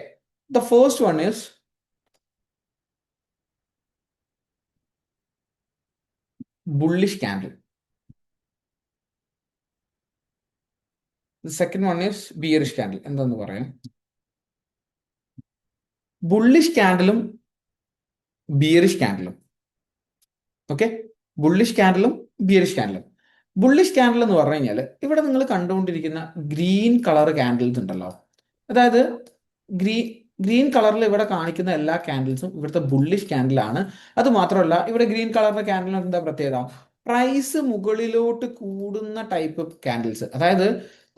the first one is bullish candle. The second one is bearish candle. എന്തെന്ന് പറയാം? ബുള്ളിഷ് ക്യാൻഡിലും ബിയറിഷ് ക്യാൻഡിലും. ഓക്കെ, ബുള്ളിഷ് ക്യാൻഡിലും bearish ക്യാൻഡിലും. Bullish candle എന്ന് പറഞ്ഞു കഴിഞ്ഞാൽ ഇവിടെ നിങ്ങൾ കണ്ടുകൊണ്ടിരിക്കുന്ന ഗ്രീൻ കളർ ക്യാൻഡിൽസ് ഉണ്ടല്ലോ, അതായത് ഗ്രീൻ കളറിൽ ഇവിടെ കാണിക്കുന്ന എല്ലാ ക്യാൻഡിൽസും ഇവിടുത്തെ ബുള്ളിഷ് ക്യാൻഡിലാണ്. അത് മാത്രമല്ല, ഇവിടെ ഗ്രീൻ കളറിന്റെ ക്യാൻഡിലിന് എന്താ പ്രത്യേകത? പ്രൈസ് മുകളിലോട്ട് കൂടുന്ന ടൈപ്പ് ക്യാൻഡിൽസ്. അതായത്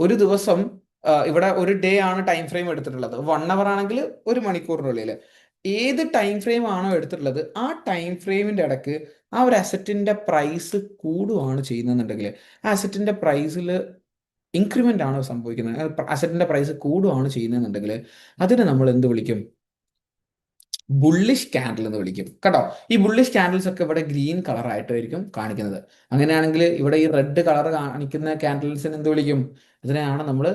ഒരു ദിവസം ഇവിടെ ഒരു ഡേ ആണ് ടൈം ഫ്രെയിം എടുത്തിട്ടുള്ളത്. 1 അവർ ആണെങ്കിൽ 1 മണിക്കൂറിനുള്ളിൽ ഏത് ടൈം ഫ്രെയിം ആണോ എടുത്തിട്ടുള്ളത് ആ ടൈം ഫ്രെയിമിന്റെ ഇടയ്ക്ക് ആ ഒരു അസറ്റിന്റെ പ്രൈസ് കൂടുകയാണ് ചെയ്യുന്നുണ്ടെങ്കിൽ ആ അസറ്റിന്റെ പ്രൈസിൽ ഇൻക്രിമെന്റ് ആണ് സംഭവിക്കുന്നത്, അസറ്റിന്റെ പ്രൈസ് കൂടുകയാണ് ചെയ്യുന്നതെന്നുണ്ടെങ്കിൽ അതിന് നമ്മൾ എന്ത് വിളിക്കും? ബുള്ളിഷ് ക്യാൻഡിൽ എന്ന് വിളിക്കും. കേട്ടോ, ഈ ബുള്ളിഷ് ക്യാൻഡിൽസ് ഒക്കെ ഇവിടെ ഗ്രീൻ കളർ ആയിട്ടായിരിക്കും കാണിക്കുന്നത്. അങ്ങനെയാണെങ്കിൽ ഇവിടെ ഈ റെഡ് കളർ കാണിക്കുന്ന ക്യാൻഡിൽസിന് എന്ത് വിളിക്കും? ഇതിനെയാണ് നമ്മൾ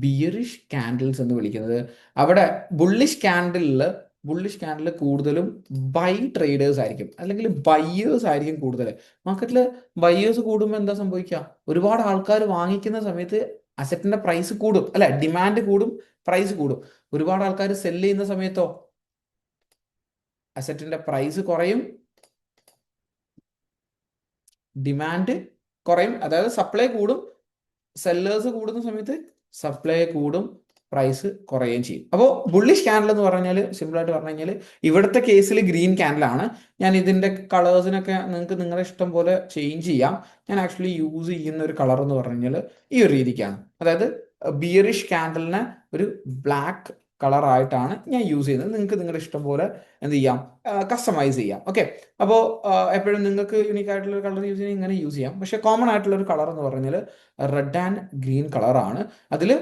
ബിയറിഷ് ക്യാൻഡിൽസ് എന്ന് വിളിക്കുന്നത്. അവിടെ ബുള്ളിഷ് ക്യാൻഡിൽ കൂടുതലും ബൈ ട്രേഡേഴ്സ് ആയിരിക്കും, അല്ലെങ്കിൽ ബയ്യേഴ്സ് ആയിരിക്കും കൂടുതൽ. മാർക്കറ്റിൽ ബയ്യേഴ്സ് കൂടുമ്പോൾ എന്താ സംഭവിക്കുക? ഒരുപാട് ആൾക്കാർ വാങ്ങിക്കുന്ന സമയത്ത് അസറ്റിന്റെ പ്രൈസ് കൂടും, അല്ലെ? ഡിമാൻഡ് കൂടും, പ്രൈസ് കൂടും. ഒരുപാട് ആൾക്കാർ സെല് ചെയ്യുന്ന സമയത്തോ അസറ്റിന്റെ പ്രൈസ് കുറയും, ഡിമാൻഡ് കുറയും. അതായത് സപ്ലൈ കൂടും, സെല്ലേഴ്സ് കൂടുന്ന സമയത്ത് സപ്ലൈ കൂടും, പ്രൈസ് കുറയുകയും ചെയ്യും. അപ്പോൾ ബുള്ളിഷ് ക്യാൻഡിൽ എന്ന് പറഞ്ഞാൽ സിമ്പിൾ ആയിട്ട് പറഞ്ഞു കഴിഞ്ഞാൽ ഇവിടുത്തെ കേസിൽ ഗ്രീൻ ക്യാൻഡിലാണ്. ഞാൻ ഇതിന്റെ കളേഴ്സിനൊക്കെ നിങ്ങൾക്ക് നിങ്ങളുടെ ഇഷ്ടം പോലെ ചേഞ്ച് ചെയ്യാം. ഞാൻ ആക്ച്വലി യൂസ് ചെയ്യുന്ന ഒരു കളർ എന്ന് പറഞ്ഞു കഴിഞ്ഞാൽ ഈ ഒരു രീതിക്കാണ്. അതായത് ബിയറിഷ് ക്യാൻഡിലിനെ ഒരു ബ്ലാക്ക് കളർ ആയിട്ടാണ് ഞാൻ യൂസ് ചെയ്യുന്നത്. നിങ്ങൾക്ക് നിങ്ങളുടെ ഇഷ്ടം പോലെ എന്ത് ചെയ്യാം? കസ്റ്റമൈസ് ചെയ്യാം. ഓക്കെ, അപ്പോൾ എപ്പോഴും നിങ്ങൾക്ക് യൂണിക് ആയിട്ടുള്ള ഒരു കളർ യൂസ് ചെയ്യാൻ ഇങ്ങനെ യൂസ് ചെയ്യാം. പക്ഷേ കോമൺ ആയിട്ടുള്ള ഒരു കളർ എന്ന് പറഞ്ഞാൽ റെഡ് ആൻഡ് ഗ്രീൻ കളറാണ്. അതിൽ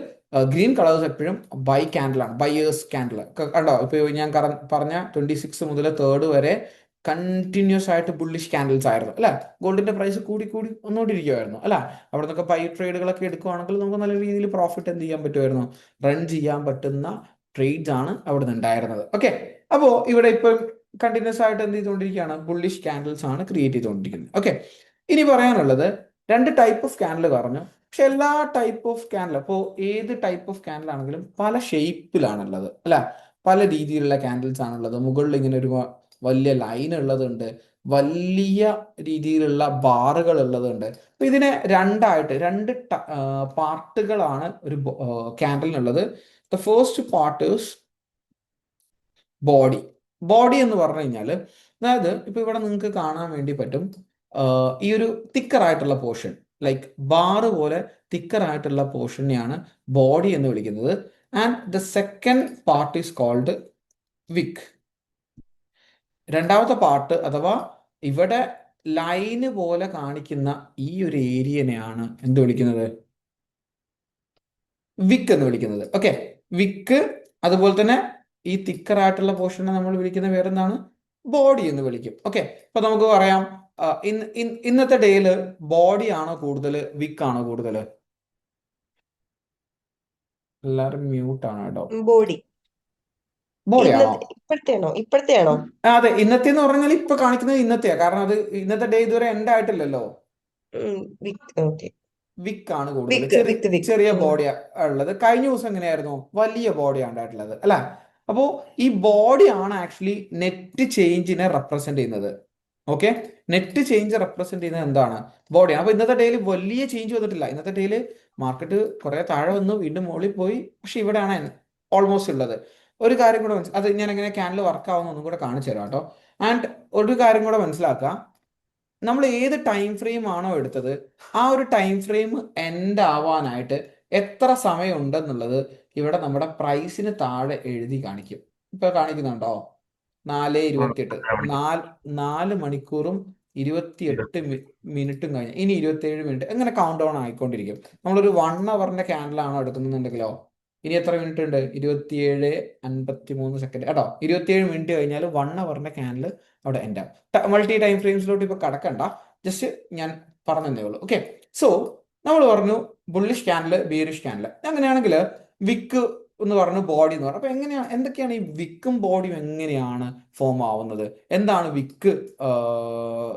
ഗ്രീൻ കളേഴ്സ് എപ്പോഴും ബൈ ക്യാൻഡിലാണ്, ബയേഴ്സ് ക്യാൻഡിൽ. കണ്ടോ, ഇപ്പോൾ ഞാൻ പറഞ്ഞ 26 മുതൽ 3 വരെ കണ്ടിന്യൂസ് ആയിട്ട് ബുള്ളിഷ് ക്യാൻഡിൽസ് ആയിരുന്നു, അല്ലെ? ഗോൾഡിന്റെ പ്രൈസ് കൂടി കൂടി ഒന്നുകൊണ്ടിരിക്കുമായിരുന്നു, അല്ലെ? അവിടെ നിന്നൊക്കെ ബൈ ട്രേഡുകളൊക്കെ എടുക്കുവാണെങ്കിൽ നമുക്ക് നല്ല രീതിയിൽ പ്രോഫിറ്റ് എന്ത് ചെയ്യാൻ പറ്റുമായിരുന്നു? റൺ ചെയ്യാൻ പറ്റുന്ന ട്രേഡ്സ് ആണ് അവിടെ നിന്ന് ഉണ്ടായിരുന്നത്. ഓക്കെ, അപ്പോൾ ഇവിടെ ഇപ്പം കണ്ടിന്യൂസ് ആയിട്ട് എന്ത് ചെയ്തുകൊണ്ടിരിക്കുകയാണ്? ബുള്ളിഷ് ക്യാൻഡിൽസ് ആണ് ക്രിയേറ്റ് ചെയ്തുകൊണ്ടിരിക്കുന്നത്. ഓക്കെ, ഇനി പറയാനുള്ളത് 2 ടൈപ്പ് ഓഫ് ക്യാൻഡിൽ പറഞ്ഞു. പക്ഷെ എല്ലാ ടൈപ്പ് ഓഫ് ക്യാൻഡിൽ, അപ്പോൾ ഏത് ടൈപ്പ് ഓഫ് ക്യാൻഡിൽ ആണെങ്കിലും പല ഷേപ്പിലാണുള്ളത്, അല്ല? പല രീതിയിലുള്ള ക്യാൻഡിൽസ് ആണുള്ളത്. മുകളിൽ ഇങ്ങനെ ഒരു വലിയ ലൈൻ ഉള്ളതുണ്ട്, വലിയ രീതിയിലുള്ള ബാറുകൾ ഉള്ളതുണ്ട്. അപ്പൊ ഇതിനെ രണ്ട് പാർട്ടുകളാണ് ഒരു ക്യാൻഡലിനുള്ളത്. The first part is body. Body എന്ന് പറഞ്ഞു കഴിഞ്ഞാൽ, അതായത് ഇപ്പൊ ഇവിടെ നിങ്ങൾക്ക് കാണാൻ വേണ്ടി പറ്റും ഈ ഒരു തിക്കർ ആയിട്ടുള്ള പോർഷൻ, ലൈക്ക് ബാറ് പോലെ തിക്കർ ആയിട്ടുള്ള പോർഷനെയാണ് ബോഡി എന്ന് വിളിക്കുന്നത്. And the second part is called wick. രണ്ടാമത്തെ പാർട്ട് അഥവാ ഇവിടെ ലൈന് പോലെ കാണിക്കുന്ന ഈ ഒരു ഏരിയനെയാണ് എന്ത് വിളിക്കുന്നത്? വിക്ക് എന്ന് വിളിക്കുന്നത്. ഓക്കെ, വിക്ക്. അതുപോലെ തന്നെ ഈ തിക്കർ ആയിട്ടുള്ള പോർഷനെ നമ്മൾ വിളിക്കുന്ന വേറെന്താണ്? ബോഡി എന്ന് വിളിക്കും. ഓക്കെ, അപ്പൊ നമുക്ക് പറയാം ഇന്നത്തെ ഡേയില് ബോഡി ആണോ കൂടുതൽ, വിക്ക് ആണോ കൂടുതൽ? എല്ലാരും മ്യൂട്ട് ആണ് കേട്ടോ. ബോഡി. ബോഡി ആണോ? ഇപ്പോഴത്തെയാണോ? അതെ, ഇന്നത്തെ എന്ന് പറഞ്ഞാൽ ഇപ്പൊ കാണിക്കുന്നത് ഇന്നത്തെയാ. കാരണം അത് ഇന്നത്തെ ഡേ ഇതുവരെ എൻഡ് ആയിട്ടില്ലല്ലോ. വിക്ക് ആണ് കൂടുതൽ, ചെറിയ ബോഡിയാ ഉള്ളത്. കഴിഞ്ഞ ദിവസം എങ്ങനെയായിരുന്നു? വലിയ ബോഡിയാണ് ഉണ്ടായിട്ടുള്ളത്, അല്ല? അപ്പോൾ ഈ ബോഡിയാണ് ആക്ച്വലി നെറ്റ് ചേഞ്ചിനെ റെപ്രസെന്റ് ചെയ്യുന്നത്. ഓക്കെ, നെറ്റ് ചേഞ്ച് റെപ്രസെന്റ് ചെയ്യുന്നത് എന്താണ്? ബോഡിയാണ്. അപ്പോൾ ഇന്നത്തെ ഡേയിൽ വലിയ ചേഞ്ച് വന്നിട്ടില്ല. ഇന്നത്തെ ഡേയിൽ മാർക്കറ്റ് കുറെ താഴെ വന്നു, വീണ്ടും മുകളിൽ പോയി, പക്ഷെ ഇവിടെയാണ് ഓൾമോസ്റ്റ് ഉള്ളത്. ഒരു കാര്യം കൂടെ അത് ഞാൻ എങ്ങനെ ക്യാൻഡിൽ വർക്ക് ആവുന്ന ഒന്നും കൂടെ കാണിച്ചു തരാം കേട്ടോ. ആൻഡ് ഒരു കാര്യം കൂടെ മനസ്സിലാക്കുക, നമ്മൾ ഏത് ടൈം ഫ്രെയിം ആണോ എടുത്തത് ആ ഒരു ടൈം ഫ്രെയിം എൻഡ് ആവാനായിട്ട് എത്ര സമയം ഉണ്ടെന്നുള്ളത് ഇവിടെ നമ്മുടെ പ്രൈസിന് താഴെ എഴുതി കാണിക്കും. ഇപ്പൊ കാണിക്കുന്നുണ്ടോ? 4:28. 4 മണിക്കൂറും 28 മിനിറ്റും കഴിഞ്ഞ് ഇനി 27 മിനിറ്റ് എങ്ങനെ കൗണ്ട് ഡൗൺ ആയിക്കൊണ്ടിരിക്കും. നമ്മളൊരു 1 അവറിന്റെ ക്യാൻഡിലാണോ എടുക്കുന്നുണ്ടെങ്കിലോ ഇനി എത്ര മിനിറ്റ് ഉണ്ട്? 27:53 കേട്ടോ. 27 മിനിറ്റ് കഴിഞ്ഞാൽ 1 അവറിന്റെ ക്യാൻഡിൽ അവിടെ എൻഡ് ആവും. മൾട്ടി ടൈം ഫ്രെയിംസിലോട്ട് ഇപ്പൊ കടക്കണ്ട, ജസ്റ്റ് ഞാൻ പറഞ്ഞതേ ഉള്ളൂ. ഓക്കെ, സോ നമ്മൾ പറഞ്ഞു ബുള്ളിഷ് ക്യാൻഡിൽ, ബിയറിഷ് ക്യാൻഡിൽ. അങ്ങനെയാണെങ്കിൽ വിക്ക് എന്ന് പറഞ്ഞു, ബോഡി എന്ന് പറഞ്ഞു. അപ്പൊ എങ്ങനെയാണ്, എന്തൊക്കെയാണ് ഈ വിക്കും ബോഡിയും എങ്ങനെയാണ് ഫോം ആവുന്നത്? എന്താണ് വിക്ക്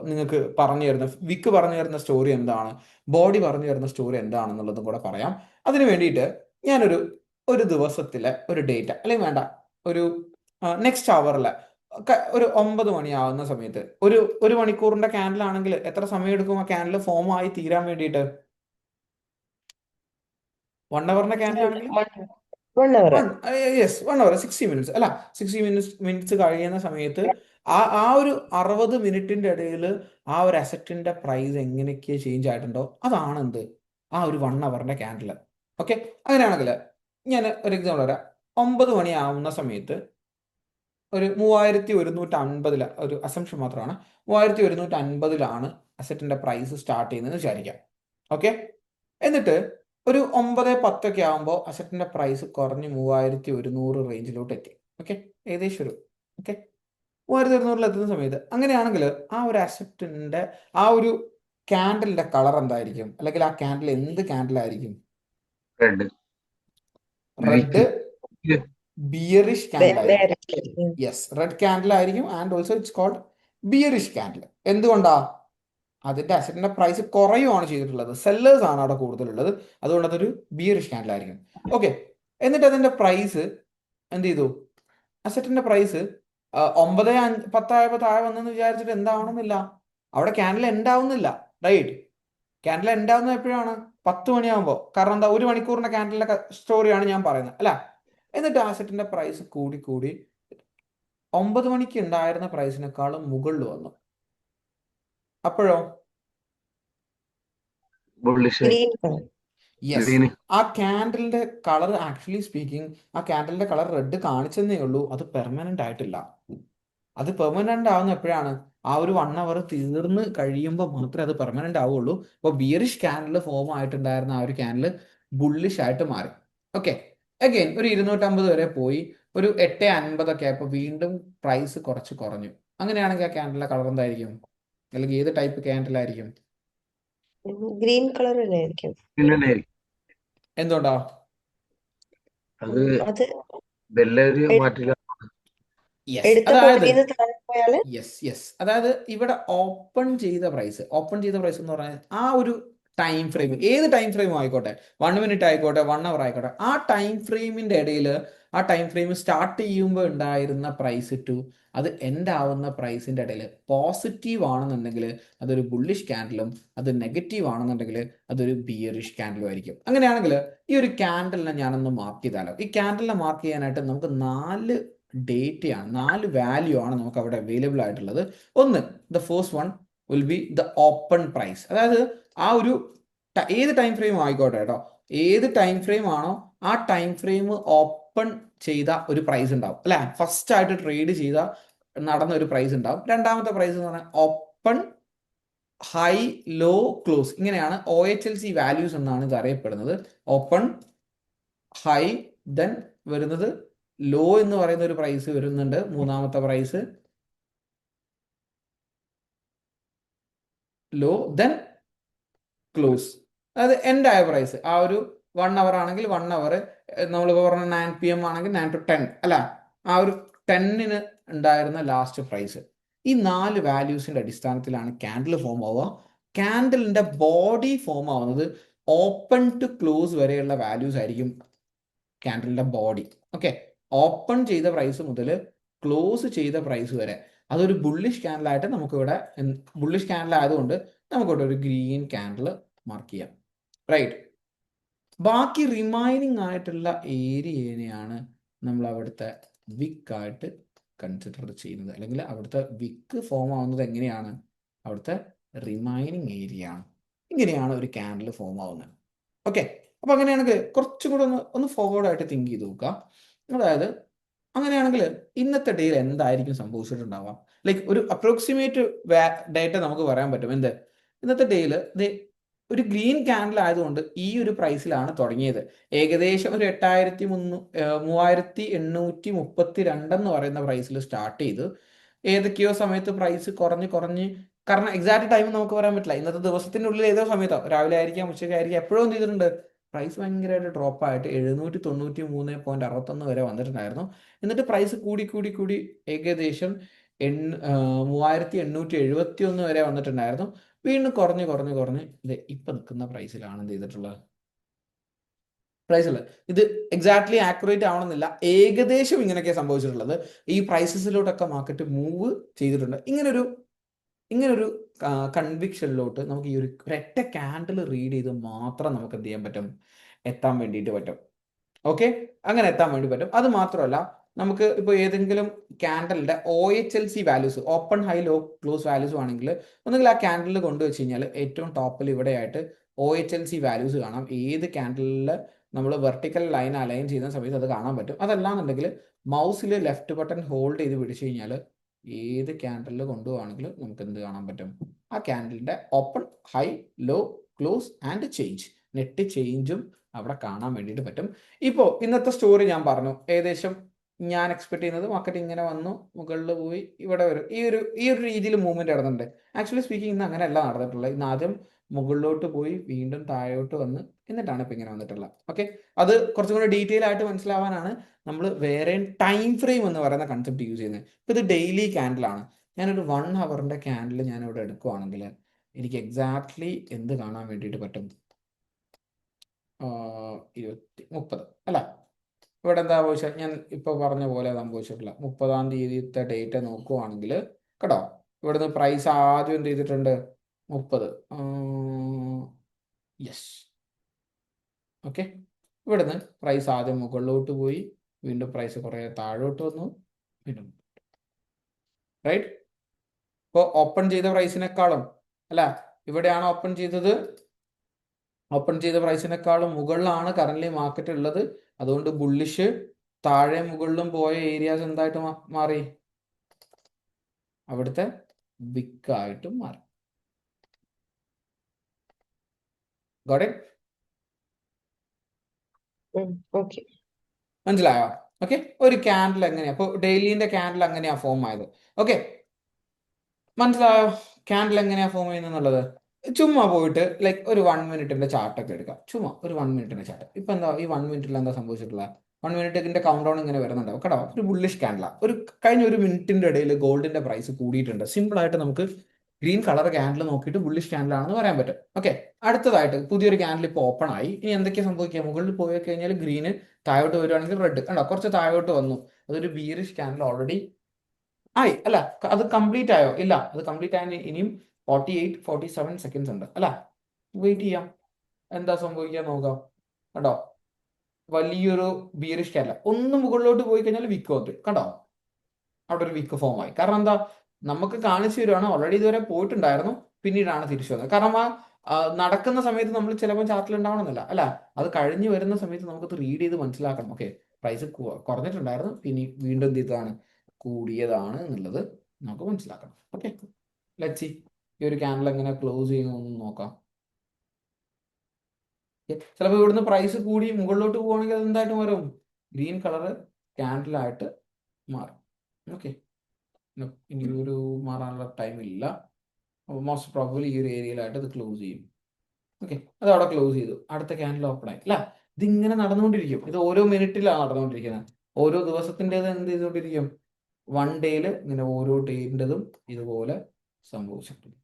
നിങ്ങൾക്ക് പറഞ്ഞു തരുന്ന, വിക്ക് പറഞ്ഞു തരുന്ന സ്റ്റോറി എന്താണ്, ബോഡി പറഞ്ഞു തരുന്ന സ്റ്റോറി എന്താണെന്നുള്ളതും കൂടെ പറയാം. അതിനു വേണ്ടിയിട്ട് ഞാനൊരു ദിവസത്തിലെ ഒരു ഡേറ്റ, അല്ലെങ്കിൽ വേണ്ട, ഒരു നെക്സ്റ്റ് അവറിലെ ഒരു 9 മണിയാവുന്ന സമയത്ത് ഒരു മണിക്കൂറിന്റെ ക്യാൻഡിൽ ആണെങ്കിൽ എത്ര സമയം എടുക്കും ആ ക്യാൻഡിൽ ഫോം ആയി തീരാൻ വേണ്ടിയിട്ട്? 1 അവറിന്റെ ക്യാൻഡിൽ ആണെങ്കിൽ 1 hour. യെസ്, 1 അവർ 60 മിനിറ്റ്സ് അല്ല, 60 മിനിറ്റ്സ് കഴിയുന്ന സമയത്ത് ആ ഒരു 60 മിനിറ്റിന്റെ ഇടയിൽ ആ ഒരു അസറ്റിന്റെ പ്രൈസ് എങ്ങനെയൊക്കെ ചേഞ്ച് ആയിട്ടുണ്ടോ അതാണ് എന്ത്, ആ ഒരു 1 അവറിന്റെ ക്യാൻഡിൽ. ഓക്കെ, അങ്ങനെയാണെങ്കിൽ ഞാൻ ഒരു എക്സാമ്പിൾ പറയാം. 9 മണിയാവുന്ന സമയത്ത് ഒരു 3150 ഒരു അസംഷൻ മാത്രമാണ്, 3150 അസറ്റിന്റെ പ്രൈസ് സ്റ്റാർട്ട് ചെയ്യുന്നതെന്ന് വിചാരിക്കാം. ഓക്കെ, എന്നിട്ട് ഒരു 9:10 ആകുമ്പോൾ അസറ്റിന്റെ പ്രൈസ് കുറഞ്ഞ് 3100 റേഞ്ചിലോട്ട് എത്തി. ഓക്കെ, ഏകദേശം ഒരു ഓക്കെ 3100 എത്തുന്ന സമയത്ത് അങ്ങനെയാണെങ്കിൽ ആ ഒരു അസറ്റിന്റെ ആ ഒരു ക്യാൻഡലിന്റെ കളർ എന്തായിരിക്കും? അല്ലെങ്കിൽ ആ ക്യാൻഡിൽ എന്ത് ക്യാൻഡിലായിരിക്കും? റെഡ് ബിയറിഷ് ക്യാൻഡിൽ ആയിരിക്കും. യെസ്, റെഡ് ക്യാൻഡിൽ ആയിരിക്കും. And also it's called bearish candle. എന്തുകൊണ്ടാ? അതിന്റെ അസറ്റിന്റെ പ്രൈസ് കുറയുവാണ് ചെയ്തിട്ടുള്ളത്, സെല്ലേഴ്സ് ആണ് അവിടെ കൂടുതലുള്ളത്, അതുകൊണ്ട് അതൊരു ബിയറിഷ് ക്യാൻഡിൽ ആയിരിക്കും. ഓക്കെ, എന്നിട്ട് അതിന്റെ പ്രൈസ് എന്ത് ചെയ്തു? അസറ്റിന്റെ പ്രൈസ് 9:10 താഴെ വന്നെന്ന് വിചാരിച്ചിട്ട് എന്താവണമെന്നില്ല, അവിടെ ക്യാൻഡിൽ എൻഡ് ആവുന്നില്ല. റൈറ്റ്, ക്യാൻഡിൽ എൻഡ് ആവുന്നത് എപ്പോഴാണ്? 10 മണിയാകുമ്പോൾ. കാരണം എന്താ, ഒരു മണിക്കൂറിന്റെ ക്യാൻഡിലിന്റെ സ്റ്റോറിയാണ് ഞാൻ പറയുന്നത് അല്ല. എന്നിട്ട് അസറ്റിന്റെ പ്രൈസ് കൂടി കൂടി 9 മണിക്ക് ഉണ്ടായിരുന്ന പ്രൈസിനേക്കാളും മുകളിൽ വന്നു. അപ്പോഴോ? യെസ്, ആ ക്യാൻഡലിന്റെ കളർ, ആക്ച്വലി സ്പീക്കിംഗ് ആ ക്യാൻഡലിന്റെ കളർ റെഡ് കാണിച്ചെന്നേ ഉള്ളൂ, അത് പെർമനന്റ് ആയിട്ടില്ല. അത് പെർമനന്റ് ആവുന്ന എപ്പോഴാണ്? ആ ഒരു 1 അവർ തീർന്ന് കഴിയുമ്പോൾ മാത്രമേ അത് പെർമനന്റ് ആവുള്ളൂ. അപ്പോൾ ബിയറിഷ് ക്യാൻഡിൽ ഫോം ആയിട്ടുണ്ടായിരുന്ന ആ ഒരു ക്യാൻഡിൽ ബുള്ളിഷ് ആയിട്ട് മാറി. ഓക്കെ, അഗൈൻ ഒരു 250 വരെ പോയി, ഒരു 8:50 ആയപ്പോൾ വീണ്ടും പ്രൈസ് കുറച്ച് കുറഞ്ഞു. അങ്ങനെയാണെങ്കിൽ ആ ക്യാൻഡിലെ കളർ എന്തായിരിക്കും? അല്ലെങ്കിൽ ഏത് ടൈപ്പ് ക്യാൻഡിലായിരിക്കും? ഗ്രീൻ കളർ തന്നെയായിരിക്കും. എന്തുകൊണ്ടാ? അത് യെസ്, എടുത്ത അതായത് പോയിന്റ് താഴെ പോയാല് അതായത് ഇവിടെ ഓപ്പൺ ചെയ്ത പ്രൈസ് എന്ന് പറഞ്ഞാൽ ആ ഒരു ടൈം ഫ്രെയിം, ഏത് ടൈം ഫ്രെയിം ആയിക്കോട്ടെ, 1 മിനിറ്റ് ആയിക്കോട്ടെ, 1 അവർ ആയിക്കോട്ടെ, ആ ടൈം ഫ്രെയിമിന്റെ ഇടയിൽ ആ ടൈം ഫ്രെയിം സ്റ്റാർട്ട് ചെയ്യുമ്പോൾ ഉണ്ടായിരുന്ന പ്രൈസ് ടു അത് എൻഡ് ആവുന്ന പ്രൈസിന്റെ ഇടയിൽ പോസിറ്റീവ് ആണെന്നുണ്ടെങ്കിൽ അതൊരു ബുള്ളിഷ് ക്യാൻഡിലും, അത് നെഗറ്റീവ് ആണെന്നുണ്ടെങ്കിൽ അതൊരു ബിയറിഷ് ക്യാൻഡിലും ആയിരിക്കും. അങ്ങനെയാണെങ്കിൽ ഈ ഒരു ക്യാൻഡലിനെ ഞാനൊന്ന് മാർക്ക് ചെയ്താലോ? ഈ ക്യാൻഡലിനെ മാർക്ക് ചെയ്യാനായിട്ട് നമുക്ക് 4 ഡേറ്റയാണ്, 4 വാല്യൂ ആണ് നമുക്ക് അവിടെ അവൈലബിൾ ആയിട്ടുള്ളത്. ഒന്ന്, the first one will be the open price. അതായത് ആ ഒരു ഏത് ടൈം ഫ്രെയിം ആയിക്കോട്ടെ കേട്ടോ, ഏത് ടൈം ഫ്രെയിം ആണോ ആ ടൈം ഫ്രെയിം ഓപ്പൺ ചെയ്ത ഒരു പ്രൈസ് ഉണ്ടാവും അല്ലെ, ഫസ്റ്റ് ആയിട്ട് ട്രേഡ് ചെയ്ത നടന്ന ഒരു പ്രൈസ് ഉണ്ടാവും. രണ്ടാമത്തെ പ്രൈസ് എന്ന് പറഞ്ഞാൽ ഓപ്പൺ, ഹൈ, ലോ, ക്ലോസ്. ഇങ്ങനെയാണ് OHLC വാല്യൂസ് എന്നാണ് ഇത് അറിയപ്പെടുന്നത്. ഓപ്പൺ, ഹൈ, ദെൻ വരുന്നത് ലോ എന്ന് പറയുന്ന ഒരു പ്രൈസ് വരുന്നുണ്ട്, മൂന്നാമത്തെ പ്രൈസ് ലോ, ദെൻ ക്ലോസ്. അതായത് എൻഡ് ആയ പ്രൈസ് ആ ഒരു 1 അവർ ആണെങ്കിൽ 1 അവർ, നമ്മളിപ്പോൾ പറഞ്ഞ 9 PM ആണെങ്കിൽ 9 to 10 അല്ല, ആ ഒരു 10-ന് ഉണ്ടായിരുന്ന ലാസ്റ്റ് പ്രൈസ്. ഈ 4 വാല്യൂസിന്റെ അടിസ്ഥാനത്തിലാണ് ക്യാൻഡിൽ ഫോം ആവുക. ക്യാൻഡിലിന്റെ ബോഡി ഫോം ആവുന്നത് ഓപ്പൺ ടു ക്ലോസ് വരെയുള്ള വാല്യൂസ് ആയിരിക്കും ക്യാൻഡിലിന്റെ ബോഡി. ഓക്കെ, ഓപ്പൺ ചെയ്ത പ്രൈസ് മുതൽ ക്ലോസ് ചെയ്ത പ്രൈസ് വരെ അതൊരു ബുള്ളിഷ് ക്യാൻഡിലായിട്ട് നമുക്കിവിടെ ബുള്ളിഷ് ക്യാൻഡിൽ ആയതുകൊണ്ട് നമുക്കിവിടെ ഒരു ഗ്രീൻ ക്യാൻഡിൽ മാർക്ക് ചെയ്യാം. റൈറ്റ്. ബാക്കി റിമൈനിങ് ആയിട്ടുള്ള ഏരിയനെയാണ് നമ്മൾ അവിടുത്തെ വിക്കായിട്ട് കൺസിഡർ ചെയ്യുന്നത്, അല്ലെങ്കിൽ അവിടുത്തെ വിക്ക് ഫോം ആവുന്നത് എങ്ങനെയാണ്, അവിടുത്തെ റിമൈനിങ് ഏരിയ ആണ്. ഇങ്ങനെയാണ് ഒരു ക്യാൻഡിൽ ഫോം ആവുന്നത്. ഓക്കെ, അപ്പൊ അങ്ങനെയാണെങ്കിൽ കുറച്ചും കൂടെ ഒന്ന് ഫോർവേഡ് ആയിട്ട് തിങ്ക് ചെയ്ത് നോക്കുക. അതായത് അങ്ങനെയാണെങ്കിൽ ഇന്നത്തെ ഡേയിൽ എന്തായിരിക്കും സംഭവിച്ചിട്ടുണ്ടാവുക? ലൈക്ക് ഒരു അപ്രോക്സിമേറ്റ് ഡേറ്റ നമുക്ക് പറയാൻ പറ്റും. എന്ത്, ഇന്നത്തെ ഡേയിൽ ഒരു ഗ്രീൻ ക്യാൻഡിൽ ആയതുകൊണ്ട് ഈ ഒരു പ്രൈസിലാണ് തുടങ്ങിയത്. ഏകദേശം ഒരു 3832 എന്ന് പറയുന്ന പ്രൈസിൽ സ്റ്റാർട്ട് ചെയ്ത് ഏതൊക്കെയോ സമയത്ത് പ്രൈസ് കുറഞ്ഞ് കാരണം എക്സാക്ട് ടൈം നമുക്ക് പറയാൻ പറ്റില്ല. ഇന്നത്തെ ദിവസത്തിനുള്ളിൽ ഏതോ സമയത്തോ, രാവിലെ ആയിരിക്കാം, ഉച്ചയ്ക്കായിരിക്കാം, എപ്പോഴും എന്ത് ചെയ്തിട്ടുണ്ട്, പ്രൈസ് ഭയങ്കരമായിട്ട് ഡ്രോപ്പ് ആയിട്ട് 793.61 വരെ വന്നിട്ടുണ്ടായിരുന്നു. എന്നിട്ട് പ്രൈസ് കൂടി ഏകദേശം 3871 വരെ വന്നിട്ടുണ്ടായിരുന്നു. വീണ്ടും കുറഞ്ഞ് ഇത് ഇപ്പൊ നിൽക്കുന്ന പ്രൈസിലാണ് എന്ത് ചെയ്തിട്ടുള്ളത്, പ്രൈസുള്ളത്. ഇത് എക്സാക്ട്ലി ആക്യുറേറ്റ് ആവണമെന്നില്ല, ഏകദേശം ഇങ്ങനെയൊക്കെ സംഭവിച്ചിട്ടുള്ളത്. ഈ പ്രൈസസിലോട്ടൊക്കെ മാർക്കറ്റ് മൂവ് ചെയ്തിട്ടുണ്ട്. ഇങ്ങനൊരു കൺവിക്ഷനിലോട്ട് നമുക്ക് ഈ ഒരു ഒരൊറ്റ ക്യാൻഡിൽ റീഡ് ചെയ്ത് മാത്രം നമുക്ക് എന്ത് ചെയ്യാൻ പറ്റും, എത്താൻ വേണ്ടിയിട്ട് പറ്റും. ഓക്കെ, അങ്ങനെ എത്താൻ വേണ്ടി പറ്റും. അത് മാത്രമല്ല, നമുക്ക് ഇപ്പോൾ ഏതെങ്കിലും ക്യാൻഡലിന്റെ OHLC values, open high low close values ആണെങ്കിൽ ഒന്നുകിൽ ആ ക്യാൻഡലിൽ കൊണ്ടുവച്ച് കഴിഞ്ഞാൽ ഏറ്റവും ടോപ്പിൽ ഇവിടെയായിട്ട് OHLC വാല്യൂസ് കാണാം. ഏത് ക്യാൻഡലിൽ നമ്മൾ വെർട്ടിക്കൽ ലൈൻ അലൈൻ ചെയ്യുന്ന സമയത്ത് അത് കാണാൻ പറ്റും. അതല്ലാന്നുണ്ടെങ്കിൽ മൗസിൽ ലെഫ്റ്റ് ബട്ടൺ ഹോൾഡ് ചെയ്ത് പിടിച്ചു കഴിഞ്ഞാൽ ഏത് ക്യാൻഡലിൽ കൊണ്ടുപോവാണെങ്കിൽ നമുക്ക് എന്ത് കാണാൻ പറ്റും, ആ ക്യാൻഡലിന്റെ open high low close and change, net ചേഞ്ചും അവിടെ കാണാൻ വേണ്ടിയിട്ട് പറ്റും. ഇപ്പോൾ ഇന്നത്തെ സ്റ്റോറി ഞാൻ പറഞ്ഞു, ഏകദേശം ഞാൻ എക്സ്പെക്ട് ചെയ്യുന്നത് മാർക്കറ്റ് ഇങ്ങനെ വന്നു, മുകളിൽ പോയി, ഇവിടെ വരും, ഈ ഒരു രീതിയിൽ മൂവ്മെന്റ് നടന്നിട്ടുണ്ട്. ആക്ച്വലി സ്പീക്കിംഗ് ഇന്ന് അങ്ങനെയല്ല നടന്നിട്ടുള്ളത്. ഇന്ന് ആദ്യം മുകളിലോട്ട് പോയി വീണ്ടും താഴോട്ട് വന്ന് എന്നിട്ടാണ് ഇപ്പം ഇങ്ങനെ വന്നിട്ടുള്ളത്. ഓക്കെ, അത് കുറച്ചും കൂടി ഡീറ്റെയിൽ ആയിട്ട് മനസ്സിലാവാനാണ് നമ്മൾ വേറെ ടൈം ഫ്രെയിം എന്ന് പറയുന്ന കൺസെപ്റ്റ് യൂസ് ചെയ്യുന്നത്. ഇപ്പം ഇത് ഡെയിലി ക്യാൻഡിലാണ്. ഞാനൊരു 1 ഹവറിന്റെ ക്യാൻഡിൽ ഞാൻ ഇവിടെ എടുക്കുവാണെങ്കിൽ എനിക്ക് എക്സാക്ട്ലി എന്ത് കാണാൻ വേണ്ടിയിട്ട് പറ്റും, 30 അല്ല, ഇവിടെ എന്താ സംഭവിച്ചത്, ഞാൻ ഇപ്പോൾ പറഞ്ഞ പോലെ സംഭവിച്ചിട്ടില്ല. 30-ാം തീയതിത്തെ ഡേറ്റ് നോക്കുവാണെങ്കിൽ കേട്ടോ, ഇവിടുന്ന് പ്രൈസ് ആദ്യം എന്ത് ചെയ്തിട്ടുണ്ട്, 30. യെസ്, ഓക്കെ, ഇവിടുന്ന് പ്രൈസ് ആദ്യം മുകളിലോട്ട് പോയി, വീണ്ടും പ്രൈസ് കുറേ താഴോട്ട് വന്നു, വീണ്ടും റൈറ്റ്. ഇപ്പോൾ ഓപ്പൺ ചെയ്ത പ്രൈസിനേക്കാളും അല്ല, ഇവിടെയാണ് ഓപ്പൺ ചെയ്തത്, ഓപ്പൺ ചെയ്ത പ്രൈസിനേക്കാളും മുകളിലാണ് കറന്റ് മാർക്കറ്റ് ഉള്ളത്. അതുകൊണ്ട് ബുള്ളിഷ്, താഴെ മുകളിലും പോയ ഏരിയാസ് എന്തായിട്ട് മാറി, അവിടുത്തെ വിക്കായിട്ടും മാറി. Got it? ഓക്കെ, മനസ്സിലായോ? ഓക്കെ, ഒരു ക്യാൻഡിൽ എങ്ങനെയാ, അപ്പോൾ ഡെയിലിന്റെ ക്യാൻഡിൽ അങ്ങനെയാ ഫോം ആയത്. ഓക്കെ, മനസ്സിലായോ ക്യാൻഡിൽ എങ്ങനെയാ ഫോം ചെയ്യുന്നത്? ചുമ്മാ പോയിട്ട് ലൈക്ക് ഒരു 1 മിനിറ്റിന്റെ ചാർട്ടൊക്കെ എടുക്കാം. ചുമ്മാ ഒരു 1 മിനിറ്റിന്റെ ചാർട്ട്. ഇപ്പൊ എന്താ ഈ 1 മിനിറ്റിൽ എന്താ സംഭവിച്ചിട്ടുള്ളത്, 1 മിനിറ്റിന്റെ കൗണ്ട് ഡൗൺ ഇങ്ങനെ വരുന്നുണ്ടാവും കേട്ടോ. ഒരു ബുള്ളിഷ് ക്യാൻഡിലാ. കഴിഞ്ഞ ഒരു മിനിറ്റിന്റെ ഇടയിൽ ഗോൾഡിന്റെ പ്രൈസ് കൂടിയിട്ടുണ്ട്. സിമ്പിൾ ആയിട്ട് നമുക്ക് ഗ്രീൻ കളർ ക്യാൻഡിൽ നോക്കിയിട്ട് ബുള്ളിഷ് ക്യാൻഡിൽ ആണെന്ന് പറയാൻ പറ്റും. ഓക്കെ, അടുത്തതായിട്ട് പുതിയൊരു ക്യാൻഡിൽ ഇപ്പോൾ ഓപ്പൺ ആയി. ഇനി എന്തൊക്കെയാ സംഭവിക്കുക, മുകളിൽ പോയി കഴിഞ്ഞാൽ ഗ്രീന്, താഴോട്ട് വരുവാണെങ്കിൽ റെഡ് കണ്ടോ, കുറച്ച് താഴോട്ട് വന്നു. അതൊരു ബീറിഷ് ക്യാൻഡിൽ ഓൾറെഡി ആയി. അല്ല, അത് കംപ്ലീറ്റ് ആയോ? ഇല്ല, അത് കംപ്ലീറ്റ് ആയ ഇനിയും 47 സെക്കൻഡ്സ് ഉണ്ട്. അല്ല, വെയിറ്റ് ചെയ്യാം, എന്താ സംഭവിക്കാൻ നോക്കാം. കണ്ടോ, വലിയൊരു ബീറിഷ് ക്യാൻഡിൽ ഒന്ന് മുകളിലോട്ട് പോയി കഴിഞ്ഞാൽ വിക്ക് വന്നു. കണ്ടോ, അവിടെ ഒരു വിക്ക് ഫോം ആയി. കാരണം എന്താ, നമുക്ക് കാണിച്ചു തരുവാണ് ഓൾറെഡി ഇതുവരെ പോയിട്ടുണ്ടായിരുന്നു, പിന്നീടാണ് തിരിച്ചു വന്നത്. കാരണം നടക്കുന്ന സമയത്ത് നമ്മൾ ചിലപ്പോൾ ചാർട്ടിൽ ഉണ്ടാവണമെന്നില്ല. അല്ല, അത് കഴിഞ്ഞ് വരുന്ന സമയത്ത് നമുക്കത് റീഡ് ചെയ്ത് മനസ്സിലാക്കണം. ഓക്കെ, പ്രൈസ് കുറഞ്ഞിട്ടുണ്ടായിരുന്നു, പിന്നെ വീണ്ടും എന്ത് ചെയ്തതാണ്, കൂടിയതാണ് എന്നുള്ളത് നമുക്ക് മനസ്സിലാക്കണം. ഓക്കെ, ലെറ്റ്സ് സീ ഈ ഒരു ക്യാൻഡിൽ എങ്ങനെ ക്ലോസ് ചെയ്യുമെന്ന് നോക്കാം. ചിലപ്പോൾ ഇവിടുന്ന് പ്രൈസ് കൂടി മുകളിലോട്ട് പോവുകയാണെങ്കിൽ അത് എന്തായിട്ട് മാറും, ഗ്രീൻ കളർ ക്യാൻഡിലായിട്ട് മാറും. ഓക്കെ, ഇനി ഒരു മാറാനുള്ള ടൈം ഇല്ല. മോസ്റ്റ് പ്രോബബ്ലി ഈ ഒരു ഏരിയയിലായിട്ട് ഇത് ക്ലോസ് ചെയ്യും. ഓക്കെ, അത് അവിടെ ക്ലോസ് ചെയ്തു. അടുത്ത ക്യാൻഡിൽ ഓപ്പൺ ആയി. അല്ല, ഇതിങ്ങനെ നടന്നുകൊണ്ടിരിക്കും. ഇത് ഓരോ മിനിറ്റിലാണ് നടന്നുകൊണ്ടിരിക്കുന്നത്. ഓരോ ദിവസത്തിൻ്റെത് എന്ത് ചെയ്തുകൊണ്ടിരിക്കും, 1 ഡേയിൽ ഇങ്ങനെ ഓരോ ഡേയിൻ്റെതും ഇതുപോലെ സംഭവിച്ചിട്ടുണ്ട്.